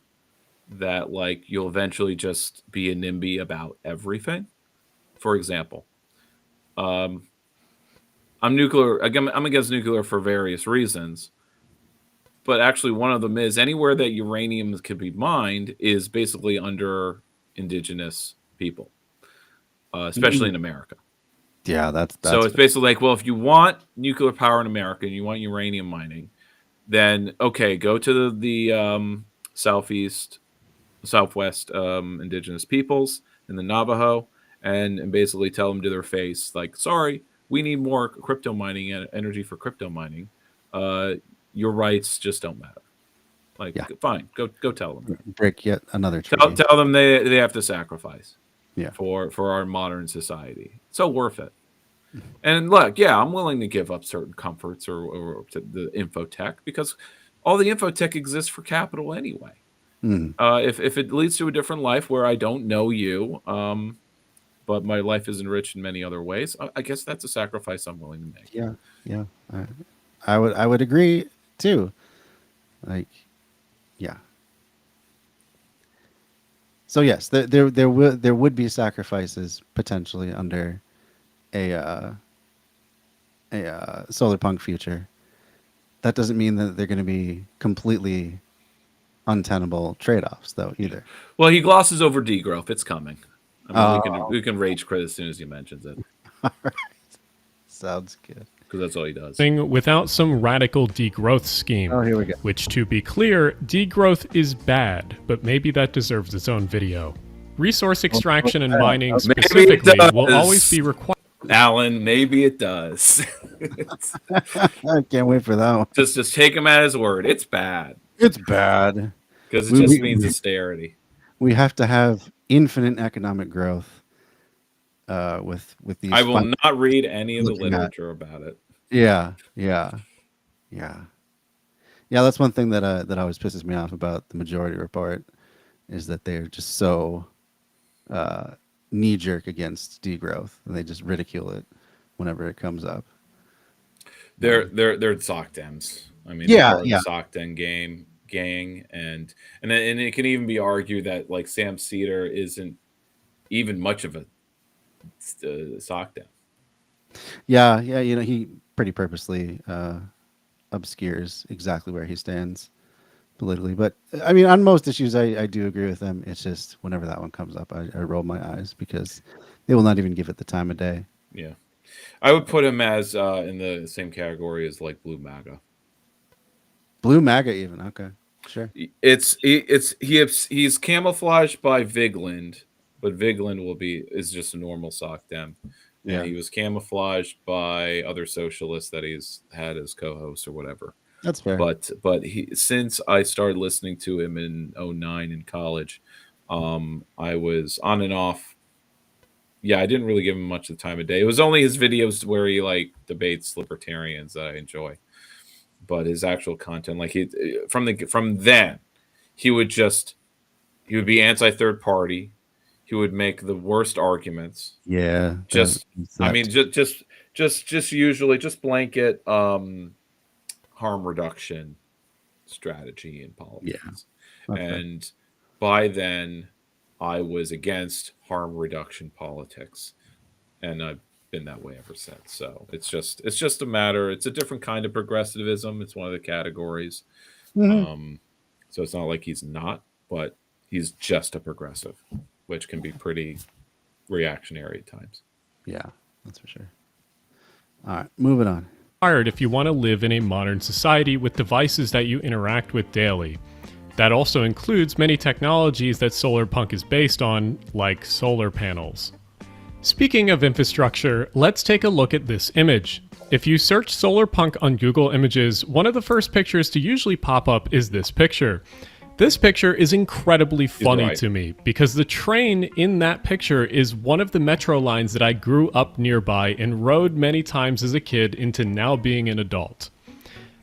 that like you'll eventually just be a NIMBY about everything. For example, I'm nuclear. Again, I'm against nuclear for various reasons. But actually, one of them is anywhere that uranium can be mined is basically under indigenous people, especially in America. Yeah, that's so it's basically like, well, if you want nuclear power in America and you want uranium mining, then okay, go to the southwest indigenous peoples and the Navajo, and basically tell them to their face, like, sorry, we need more crypto mining and energy for crypto mining. Your rights just don't matter. Like, fine, go tell them. Break yet another treaty. Tell them they have to sacrifice. Yeah. For our modern society, so worth it. And look, I'm willing to give up certain comforts or to the infotech, because all the infotech exists for capital anyway. If it leads to a different life where I don't know you, but my life is enriched in many other ways, I guess that's a sacrifice I'm willing to make. Yeah. I would agree too. Like, yeah. So yes, there would be sacrifices potentially under a solar punk future, that doesn't mean that they're going to be completely untenable trade-offs, though, either. Well, he glosses over degrowth. It's coming. I mean, Oh, we can rage quit as soon as he mentions it sounds good. because that's all he does. Without some radical degrowth scheme. Oh, here we go. Which, to be clear, degrowth is bad, but maybe that deserves its own video. Resource extraction and mining Maybe it specifically will does. always be required. Alan, maybe it does. I can't wait for that one. just take him at his word. It's bad It's bad. because it just means austerity. We have to have infinite economic growth with these. I will not read any of the looking at- literature about it. Yeah. That's one thing that always pisses me off about the Majority Report, is that they're just so knee jerk against degrowth, and they just ridicule it whenever it comes up. They're sock dems. I mean, Yeah, they're the sock dem gang, and it can even be argued that like Sam Cedar isn't even much of a sock dem. Yeah, he pretty purposely obscures exactly where he stands politically. But I mean, on most issues, I do agree with them. It's just whenever that one comes up, I roll my eyes because they will not even give it the time of day. Yeah, I would put him as in the same category as like Blue MAGA. Blue MAGA, even. Okay, sure. He's camouflaged by Vigland, but Vigland is just a normal sock dem. Yeah. And he was camouflaged by other socialists that he's had as co-hosts or whatever. That's fair. But since I started listening to him in 2009 in college, I was on and off. Yeah, I didn't really give him much of the time of day. It was only his videos where he like debates libertarians that I enjoy. But his actual content, like from then, he would be anti-third party. He would make the worst arguments. Yeah. I mean, just usually just blanket harm reduction strategy in politics. Yeah. Okay. And by then, I was against harm reduction politics, and I've been that way ever since. So it's just a matter. It's a different kind of progressivism. It's one of the categories. Mm-hmm. So it's not like he's not, but he's just a progressive, which can be pretty reactionary at times. Yeah, that's for sure. All right, moving on. If you want to live in a modern society with devices that you interact with daily. That also includes many technologies that solar punk is based on, like solar panels. Speaking of infrastructure, let's take a look at this image. If you search solar punk on Google Images, one of the first pictures to usually pop up is this picture. This picture is incredibly funny to me because the train in that picture is one of the metro lines that I grew up nearby and rode many times as a kid into now being an adult.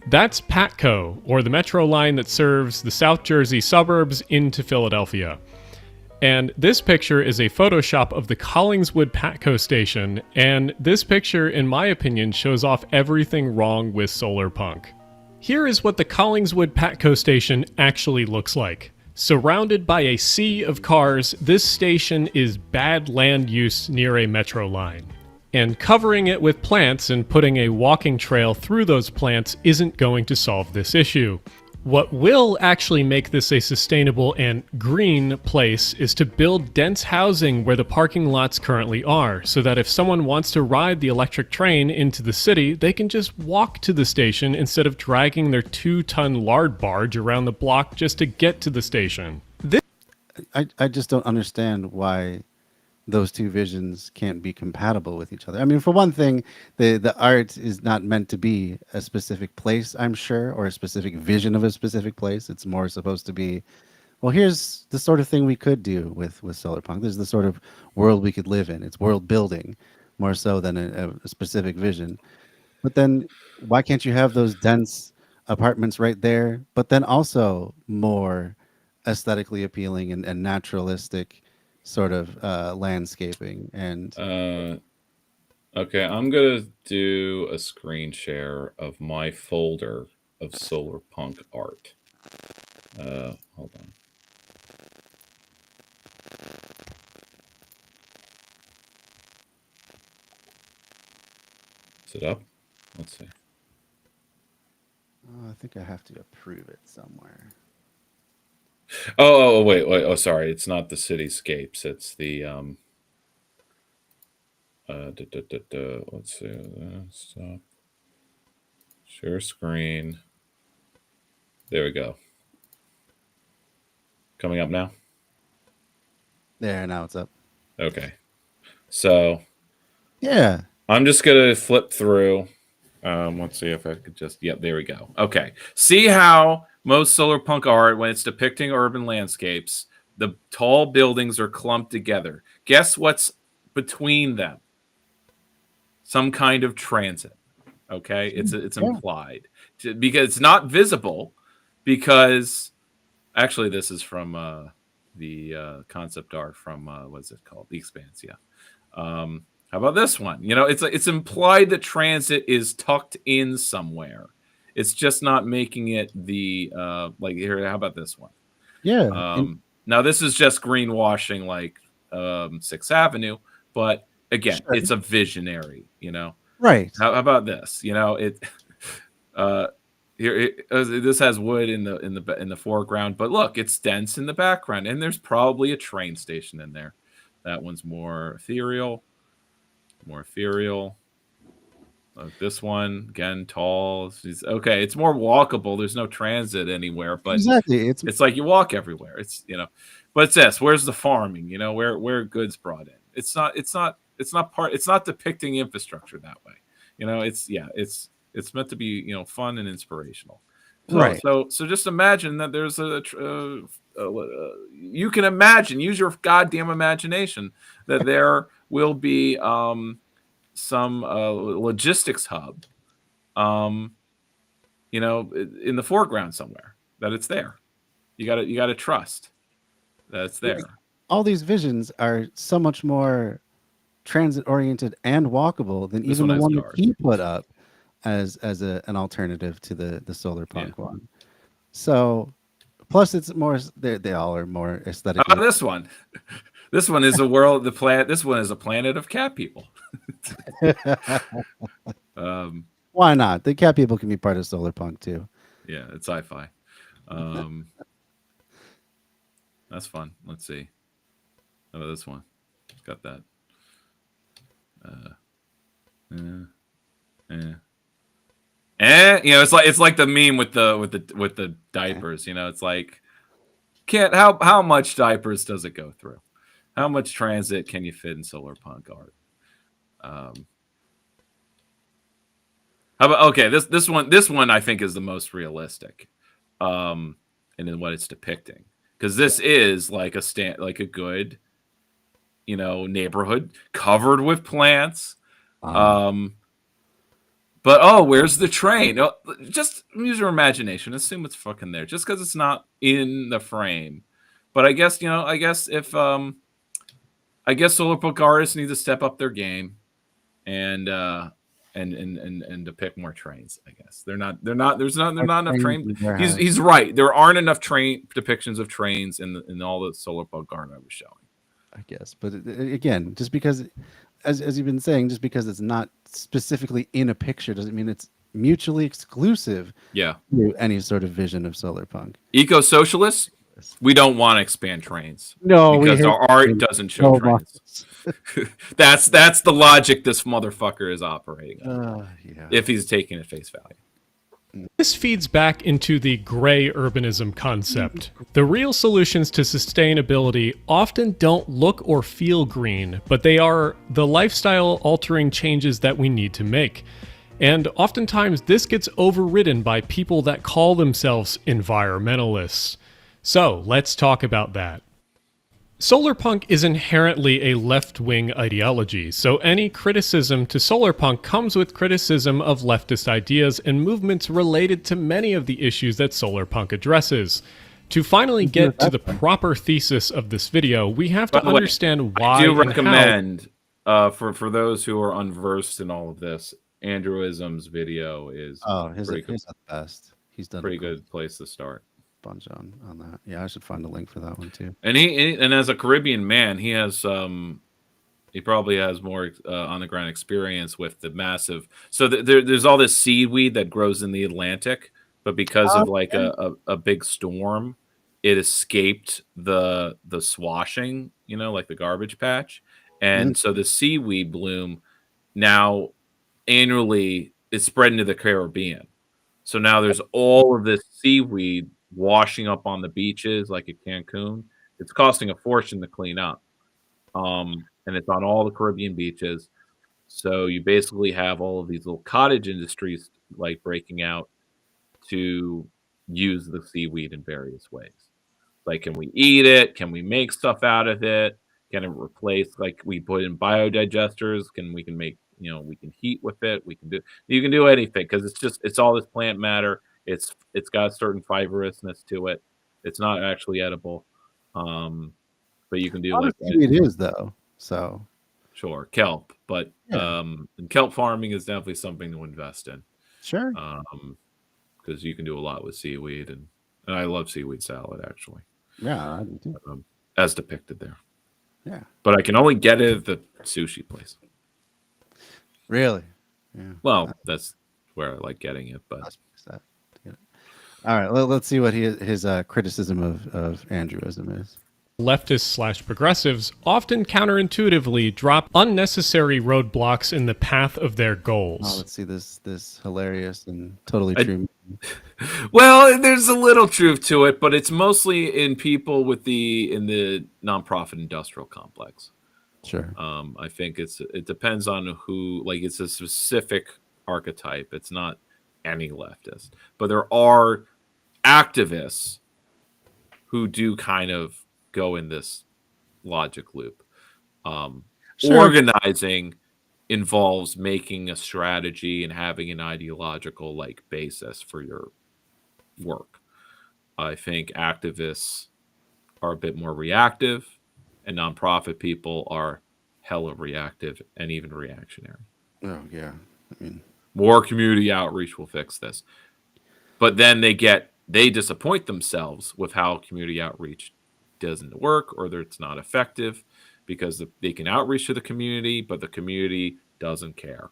That's Patco, or the metro line that serves the South Jersey suburbs into Philadelphia. And this picture is a Photoshop of the Collingswood Patco station, and this picture, in my opinion, shows off everything wrong with solar punk. Here is what the Collingswood Patco station actually looks like. Surrounded by a sea of cars, this station is bad land use near a metro line. And covering it with plants and putting a walking trail through those plants isn't going to solve this issue. What will actually make this a sustainable and green place is to build dense housing where the parking lots currently are, so that if someone wants to ride the electric train into the city, they can just walk to the station instead of dragging their 2-ton lard barge around the block just to get to the station. I just don't understand why those two visions can't be compatible with each other. I mean, for one thing, the art is not meant to be a specific place, I'm sure, or a specific vision of a specific place. It's more supposed to be, well, here's the sort of thing we could do with solar punk. This is the sort of world we could live in. It's world building more so than a specific vision. But then why can't you have those dense apartments right there, but then also more aesthetically appealing and naturalistic sort of landscaping? And okay, I'm gonna do a screen share of my folder of solar punk art. Hold on. Is it up? Let's see. I think I have to approve it somewhere. Wait. Oh, sorry. It's not the cityscapes. It's the Let's see. Stop. Share screen. There we go. Coming up now. There, now it's up. Okay. So Yeah. I'm just gonna flip through. Let's see if I could just. Yep, there we go. Okay. See how most solar punk art, when it's depicting urban landscapes, the tall buildings are clumped together. Guess what's between them? Some kind of transit. Okay, it's implied because it's not visible. Because actually, this is from the concept art from what's it called? The Expanse. Yeah. How about this one? You know, it's implied that transit is tucked in somewhere. It's just not making it the like here. How about this one? Yeah. Now this is just greenwashing, like 6th Avenue, but again, Sure. it's a visionary. You know, Right. How about this? You know, it. Here, this has wood in the foreground, but look, it's dense in the background, and there's probably a train station in there. That one's more ethereal. This one again, tall. Okay, it's more walkable. There's no transit anywhere, but exactly, it's like you walk everywhere. It's but it's this. Where's the farming? You know, where goods brought in? It's not depicting infrastructure that way. You know, it's meant to be fun and inspirational. Right. So just imagine that there's you can imagine, use your goddamn imagination, that there will be some logistics hub in the foreground somewhere, that it's there. You gotta trust that it's there. All these visions are so much more transit oriented and walkable than even the one that he put up as an alternative to the solar punk one. So plus it's more, they all are more aesthetic. How about this one? This one is this one is a planet of cat people. Why not? The cat people can be part of solar punk too. Yeah, it's sci-fi. That's fun. Let's see. How about this one? It's got that. It's like the meme with the diapers. You know, it's like, how much diapers does it go through? How much transit can you fit in solar punk art? How about this one I think is the most realistic, and in what it's depicting, because this is like a good, neighborhood covered with plants. But where's the train? Just use your imagination. Assume it's fucking there, just because it's not in the frame. But I guess if solar punk artists need to step up their game and depict more trains. I guess there's not enough train. He's right. There aren't enough train depictions of trains in all the solar punk art I was showing. I guess, but again, just because, as you've been saying, just because it's not specifically in a picture doesn't mean it's mutually exclusive. Yeah. To any sort of vision of solar punk. Eco-socialists, we don't want to expand trains. No, because our art doesn't show trains. That's the logic this motherfucker is operating on, if he's taking it face value. This feeds back into the gray urbanism concept. The real solutions to sustainability often don't look or feel green, but they are the lifestyle-altering changes that we need to make. And oftentimes this gets overridden by people that call themselves environmentalists. So let's talk about that. Solarpunk is inherently a left-wing ideology, so any criticism to solarpunk comes with criticism of leftist ideas and movements related to many of the issues that solarpunk addresses. To finally get to the proper thesis of this video, we have to understand why. I do recommend, for those who are unversed in all of this, Andrewism's video is his the best. He's done pretty good place to start. Bunch on that. Yeah, I should find a link for that one too. And he as a Caribbean man, he has He probably has more on the ground experience with the massive. So there's all this seaweed that grows in the Atlantic, but because of like Okay. a big storm, it escaped the swashing, like the garbage patch, Mm. and so the seaweed bloom now annually is spread into the Caribbean. So now there's all of this seaweed washing up on the beaches, like at Cancun. It's costing a fortune to clean up. And it's on all the Caribbean beaches. So you basically have all of these little cottage industries like breaking out to use the seaweed in various ways. Like, can we eat it? Can we make stuff out of it? Can it replace, like, we put in biodigesters? We can make, we can heat with it. You can do anything because it's all this plant matter. It's got a certain fibrousness to it. It's not actually edible. But you can do like Honestly, it is though. So sure kelp, but Yeah. and kelp farming is definitely something to invest in. sure. Because you can do a lot with seaweed, and I love seaweed salad actually, Yeah, I do too. as depicted there. Yeah. But I can only get it at the sushi place. Really? Yeah. Well, that's where I like getting it. But All right, let's see what his criticism of Andrewism is. Leftists/progressives often counterintuitively drop unnecessary roadblocks in the path of their Oh, goals. let's see this hilarious and totally true. well, there's a little truth to it, but it's mostly in people in the nonprofit industrial complex. Sure. I think it depends on who, like, it's a specific archetype. It's not any leftist, but there are activists who do kind of go in this logic loop. Sure. Organizing involves making a strategy and having an ideological like basis for your work. I think activists are a bit more reactive, and nonprofit people are hella reactive and even reactionary. Oh yeah. I mean, More community outreach will fix this. But then they disappoint themselves with how community outreach doesn't work, or that it's not effective, because they can outreach to the community, but the community doesn't care.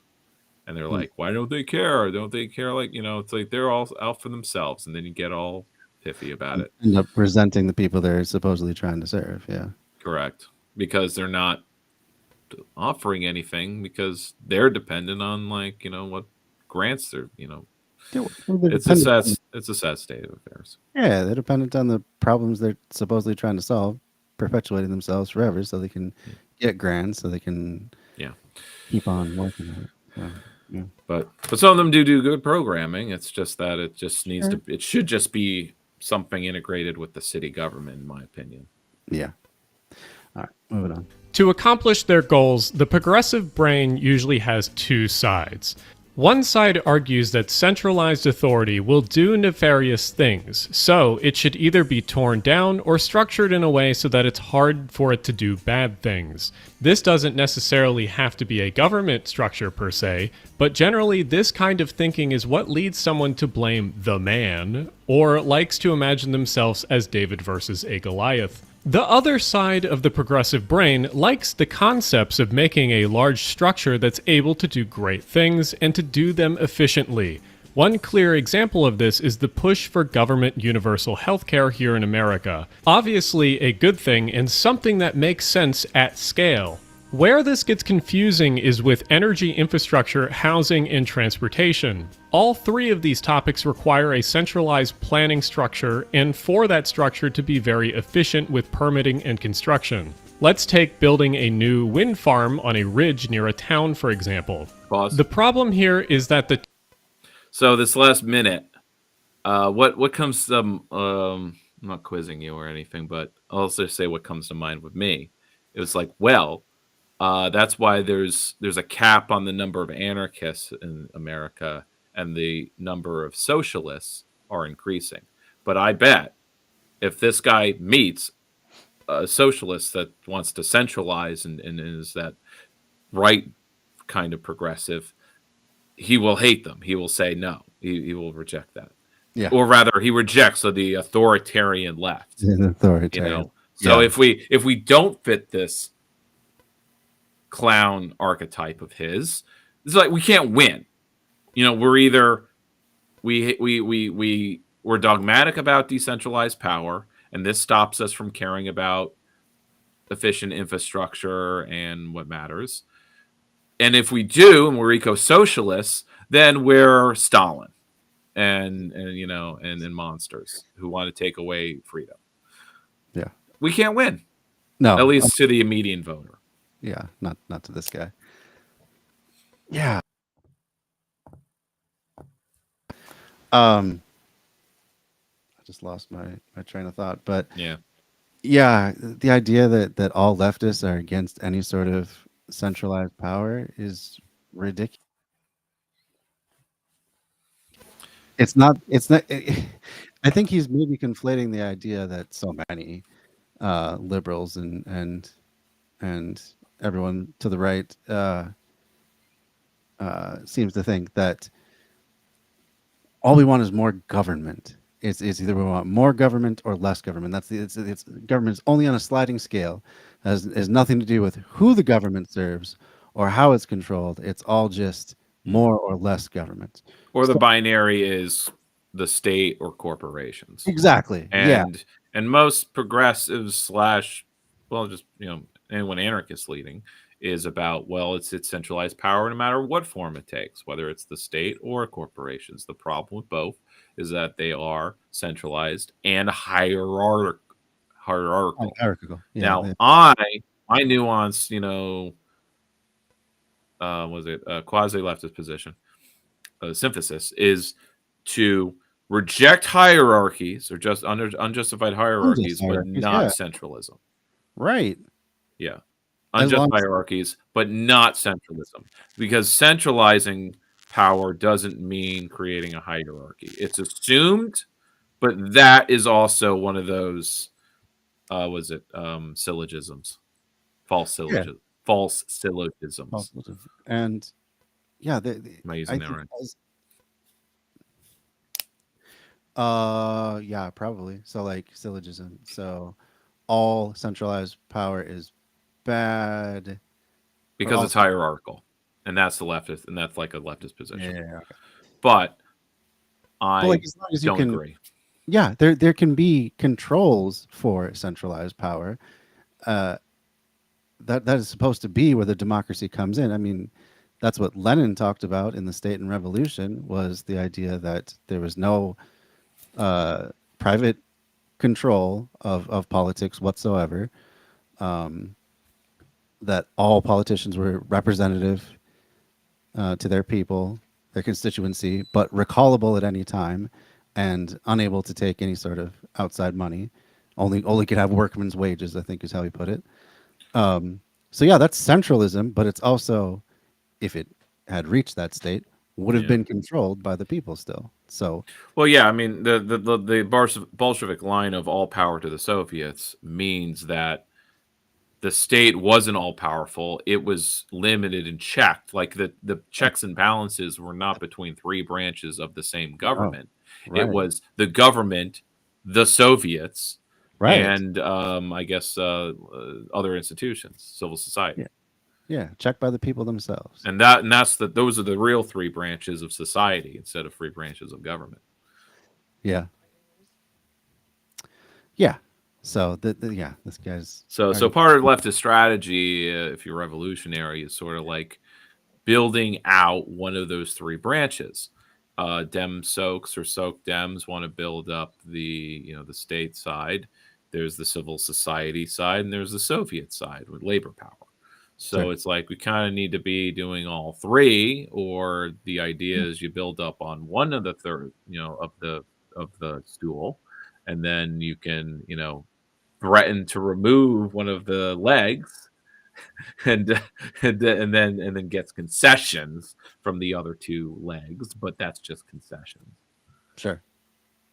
And they're like, why don't they care? Don't they care? Like, it's like they're all out for themselves. And then you get all piffy about it. end up resenting the people they're supposedly trying to serve. Yeah. Correct. Because they're not offering anything, because they're dependent on like, what grants they're, it's a sad state of affairs. Yeah, they're dependent on the problems they're supposedly trying to solve, perpetuating themselves forever, so they can get grants, so they can keep on working on it. So, yeah. But some of them do good programming. It's just that it just needs to. It should just be something integrated with the city government, in my opinion. Yeah. All right, moving on. To accomplish their goals, the progressive brain usually has two sides. One side argues that centralized authority will do nefarious things, so it should either be torn down or structured in a way so that it's hard for it to do bad things. This doesn't necessarily have to be a government structure per se, but generally this kind of thinking is what leads someone to blame the man, or likes to imagine themselves as David versus a Goliath. The other side of the progressive brain likes the concepts of making a large structure that's able to do great things and to do them efficiently. One clear example of this is the push for government universal healthcare here in America. Obviously a good thing and something that makes sense at scale. Where this gets confusing is with energy infrastructure, housing, and transportation. All three of these topics require a centralized planning structure, and for that structure to be very efficient with permitting and construction. Let's take building a new wind farm on a ridge near a town, for example. Pause. The problem here is that So this last minute, what comes to I'm not quizzing you or anything, but I'll just say what comes to mind with me. It was like, that's why there's a cap on the number of anarchists in America, and the number of socialists are increasing. But I bet if this guy meets a socialist that wants to centralize and is that right kind of progressive, he will hate them. He will say no. He will reject that. Yeah. Or rather, he rejects the authoritarian left. Authoritarian. So if we don't fit this clown archetype of his. It's like we can't win. We're either we're dogmatic about decentralized power, and this stops us from caring about efficient infrastructure and what matters. And if we do, and we're eco-socialists, then we're Stalin and monsters who want to take away freedom. Yeah. We can't win. No. At least to the median voter. Yeah, not to this guy. Yeah. I just lost my train of thought, but yeah, the idea that all leftists are against any sort of centralized power is ridiculous. It's not. I think he's maybe conflating the idea that so many liberals and everyone to the right seems to think that all we want is more government. It's either we want more government or less government. It's government is only on a sliding scale. Has nothing to do with who the government serves or how it's controlled. It's all just more or less government. Or the binary is the state or corporations. Exactly. And most progressives / just anyone anarchist leading is about, it's centralized power no matter what form it takes, whether it's the state or corporations. The problem with both is that they are centralized and hierarchical. Yeah, now, my nuance, quasi-leftist position, synthesis is to reject hierarchies or just unjustified hierarchies, but not centralism. Right. Yeah. Unjust hierarchies, but not centralism. Because centralizing power doesn't mean creating a hierarchy. It's assumed, but that is also one of those syllogisms. False syllogisms. False syllogisms. And yeah, am I using that right? Yeah, probably. So like syllogism. So all centralized power is bad because it's hierarchical, and that's the leftist, and that's like a leftist position. Yeah. But I like, as long as don't agree. Yeah, there can be controls for centralized power. That is supposed to be where the democracy comes in. I mean, that's what Lenin talked about in The State and Revolution, was the idea that there was no private control of politics whatsoever. That all politicians were representative to their people, their constituency, but recallable at any time and unable to take any sort of outside money. Only could have workmen's wages, I think is how he put it. So yeah, that's centralism, but it's also, if it had reached that state, would have been controlled by the people still. So I mean, the Bolshevik line of all power to the Soviets means that the state wasn't all powerful. It was limited and checked. Like the checks and balances were not between three branches of the same government. Right. It was the government, the Soviets, right, and I guess other institutions, civil society. Yeah, checked by the people themselves. And those are the real three branches of society instead of three branches of government. Yeah. Yeah. So this guy's so part of leftist strategy, if you're revolutionary, is sort of like building out one of those three branches. Dem Soaks or Soak Dems want to build up the state side. There's the civil society side, and there's the Soviet side with labor power. So It's like we kind of need to be doing all three, or the idea is you build up on one of the third, of the stool, and then you can, threaten to remove one of the legs, and then gets concessions from the other two legs, but that's just concessions. Sure.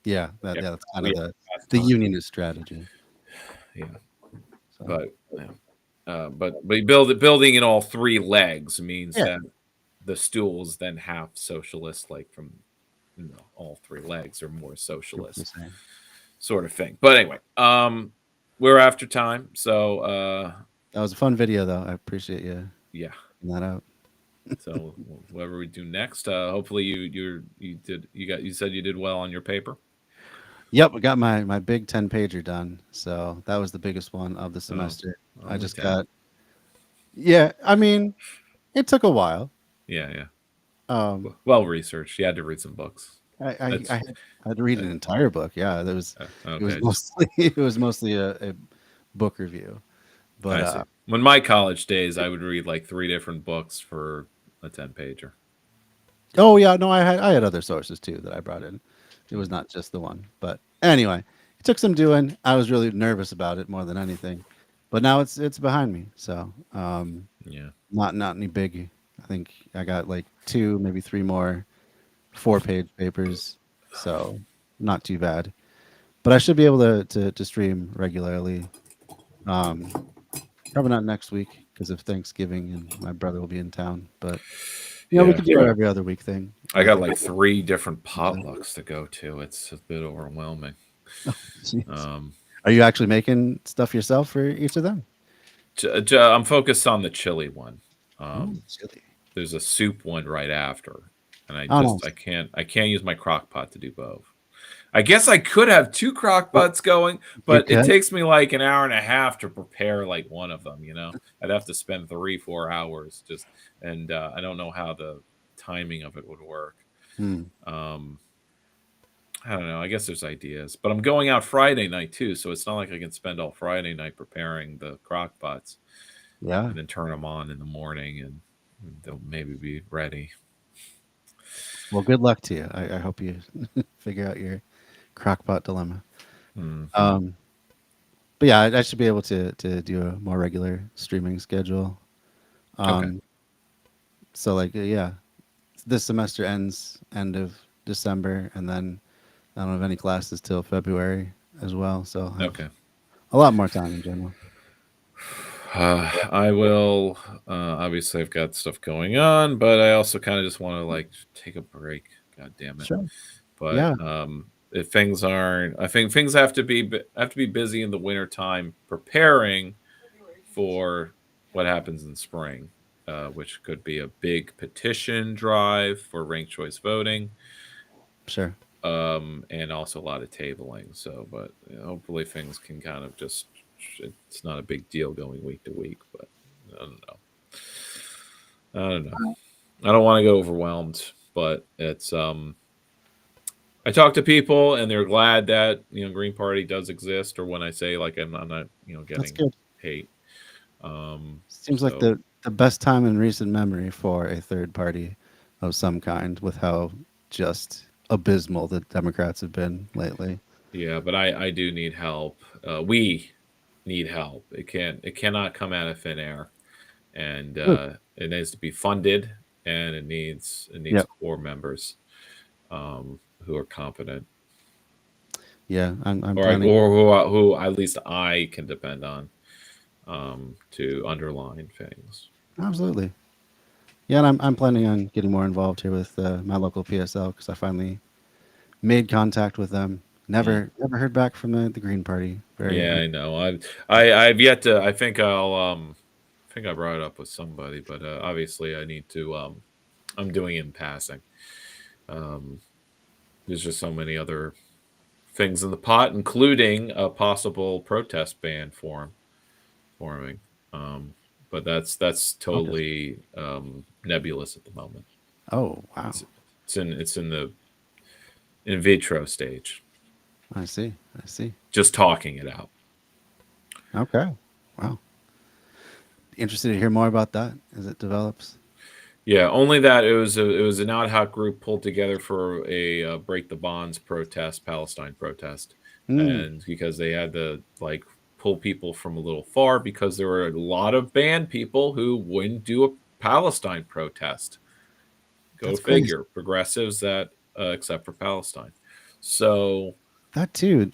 Yeah, that's kind of the unionist strategy. Yeah. So. But building in all three legs means that the stools then have socialist, like from all three legs are more socialist sort of thing. But anyway, we're after time, so that was a fun video, though. I appreciate you Yeah. that out. So whatever we do next, hopefully you said you did well on your paper. Yep, I got my big 10-pager done. So that was the biggest one of the Oh, semester. I only just 10. got. Yeah, I mean, it took a while. Yeah. Um, Well researched. You had to read some books. I had to read an entire book. Yeah, it was Okay. mostly it was mostly a book review. But I see. When my college days, I would read like 3 different books for a 10-pager. oh yeah, no, I had other sources too that I brought in. It was not just the one. But anyway, it took some doing. I was really nervous about it more than anything. But now it's behind me. So Yeah. not any big. I think I got like 2, maybe 3 more 4-page papers. So not too bad. But I should be able to stream regularly. Um, Probably not next week because of Thanksgiving and my brother will be in town. But we Yeah. could do our every other week thing. I got like 3 different potlucks to go to. It's a bit overwhelming. Jeez. Are you actually making stuff yourself for each of them? I'm focused on the chili one. Chili. There's a soup one right after, and Oh, nice. I can't use my crock pot to do both. I guess I could have 2 crock pots going, but it takes me like an hour and a half to prepare like one of them. I'd have to spend 3-4 hours just, and I don't know how the timing of it would work. I don't know. I guess there's ideas, but I'm going out Friday night too, so it's not like I can spend all Friday night preparing the crock pots. Yeah. And then turn them on in the morning, and they'll maybe be ready. Well, good luck to you. I hope you figure out your crockpot dilemma. But yeah, I should be able to do a more regular streaming schedule. Okay. So like yeah, this semester ends end of December, and then I don't have any classes till February as well. So I have Okay. a lot more time in general. I will. Obviously, I've got stuff going on, but I also kind of just want to like take a break. God damn it! Sure. But Yeah. if things aren't, I think things have to be busy in the wintertime preparing for what happens in spring, which could be a big petition drive for ranked choice voting. Sure. And also a lot of tabling. So, but hopefully things can kind of just, it's not a big deal going week to week, but I don't know. I don't want to go overwhelmed, but it's, I talk to people and they're glad that, Green Party does exist, or when I say like, I'm not, That's getting good. hate. Seems like So, the best time in recent memory for a third party of some kind, with how just abysmal the Democrats have been lately. yeah, but I do need help. We need help. It cannot come out of thin air, and it needs to be funded, and it needs Yep. core members who are competent, Yeah, I'm or planning. who at least I can depend on to underline things. Absolutely. Yeah, and I'm planning on getting more involved here with my local PSL because I finally made contact with them. Never heard back from the Green Party. Yeah, I know. I've yet to. I think I brought it up with somebody, but obviously I need to. I'm doing it in passing. There's just so many other things in the pot, including a possible protest ban forming. But that's totally nebulous at the moment. Oh wow, It's in the in vitro stage. I see. Just talking it out. Okay, wow. Interested to hear more about that as it develops. Yeah, only that it was an ad hoc group pulled together for a break the bonds protest, Palestine protest, and because they had to like pull people from a little far because there were a lot of banned people who wouldn't do a Palestine protest. Go That's figure, crazy. progressives that except for Palestine. So That too.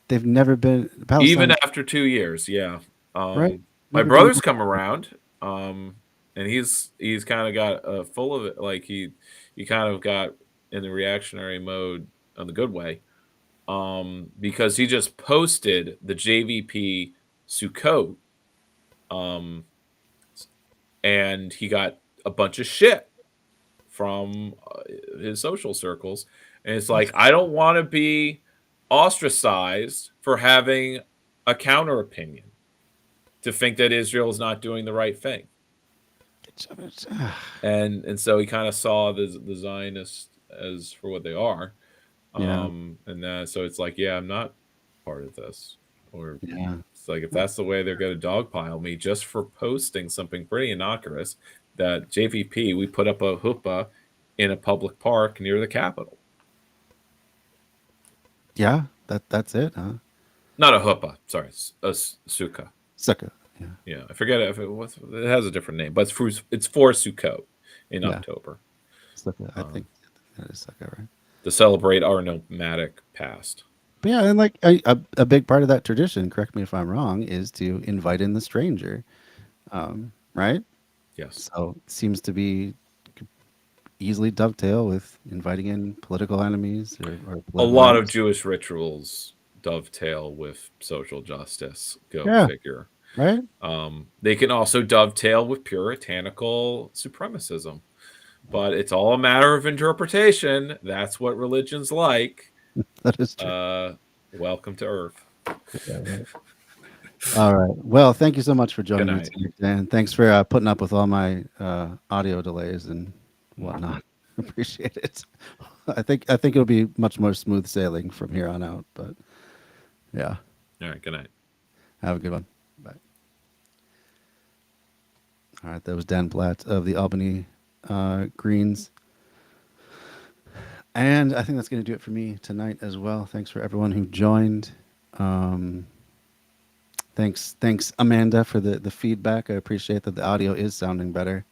They've never been Palestine, even after 2 years, yeah. right? My Never been. brother's come around. And he's kind of got full of it. Like he kind of got in the reactionary mode in the good way, because he just posted the JVP Sukkot and he got a bunch of shit from his social circles. And it's like, I don't want to be ostracized for having a counter opinion, to think that Israel is not doing the right thing. And so he kind of saw the Zionists as for what they are. Yeah. And so it's like, yeah, I'm not part of this. Or Yeah. it's like, if that's the way they're going to dogpile me just for posting something pretty innocuous, that JVP, we put up a huppah in a public park near the Capitol. Yeah. That's it, huh? Not a huppah, sorry, a sukkah. Sukkah. Yeah. Yeah, I forget if it has a different name, but it's for Sukkot in October. Sukkah. I think that is Sukkah, right? To celebrate our nomadic past. But yeah, and like a big part of that tradition, correct me if I'm wrong, is to invite in the stranger, right? Yes. So it seems to be easily dovetail with inviting in political enemies or A political lot of enemies. Jewish rituals dovetail with social justice. Go Yeah. figure. Right? They can also dovetail with puritanical supremacism, but it's all a matter of interpretation. That's what religion's like. That is true. Welcome to Earth. All right. Well, thank you so much for joining me night. tonight, Dan. Thanks for putting up with all my audio delays and whatnot. Appreciate it. I think it'll be much more smooth sailing from here on out. But yeah. All right. Good night. Have a good one. Bye. All right. That was Dan Platt of the Albany Greens. And I think that's going to do it for me tonight as well. Thanks for everyone who joined. Thanks, Amanda, for the feedback. I appreciate that the audio is sounding better.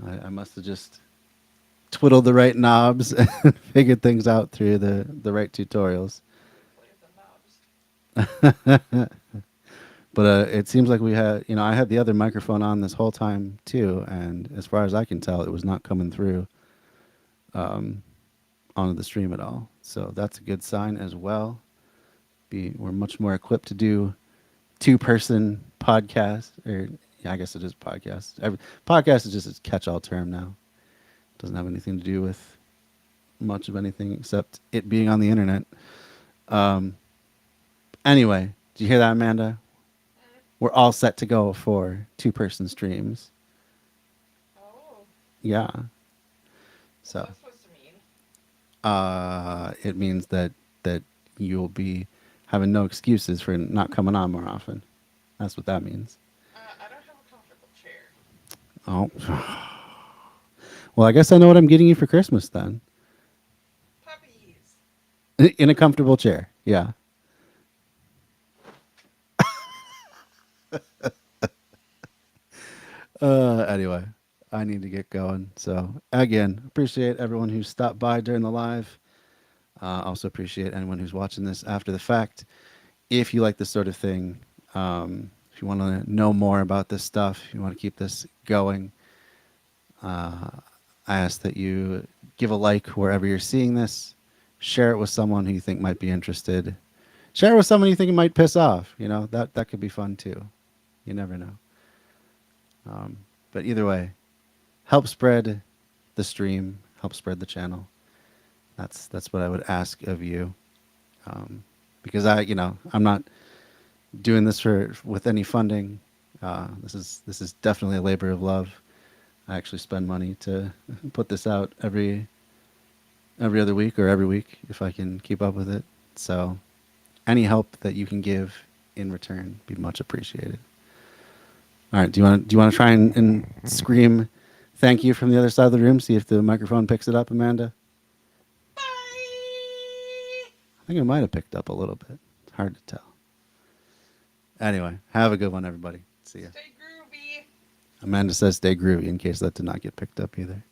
I must have just twiddled the right knobs and figured things out through the right tutorials. But it seems like we had, I had the other microphone on this whole time too, and as far as I can tell, it was not coming through onto the stream at all. So that's a good sign as well. We're much more equipped to do two-person podcast, or yeah, I guess it is podcast. Podcast is just a catch-all term now. It doesn't have anything to do with much of anything except it being on the internet. Anyway, did you hear that, Amanda? We're all set to go for two-person streams. Oh, Yeah. So what's that supposed to mean? it means that you'll be having no excuses for not coming on more often. That's what that means. I don't have a comfortable chair. Oh. Well, I guess I know what I'm getting you for Christmas then. Puppies. In a comfortable chair. Yeah. Anyway, I need to get going. So again, appreciate everyone who stopped by during the live. Also appreciate anyone who's watching this after the fact. If you like this sort of thing, if you want to know more about this stuff, if you want to keep this going, I ask that you give a like wherever you're seeing this. Share it with someone who you think might be interested. Share it with someone you think it might piss off. That could be fun too. You never know. But either way, help spread the stream, help spread the channel. That's what I would ask of you, because I'm not doing this with any funding. This is definitely a labor of love. I actually spend money to put this out every other week or every week if I can keep up with it. So any help that you can give in return be much appreciated. All right, do you want to try and scream thank you from the other side of the room? See if the microphone picks it up, Amanda. Bye. I think it might have picked up a little bit. It's hard to tell. Anyway, have a good one, everybody. See ya. Stay groovy. Amanda says stay groovy in case that did not get picked up either.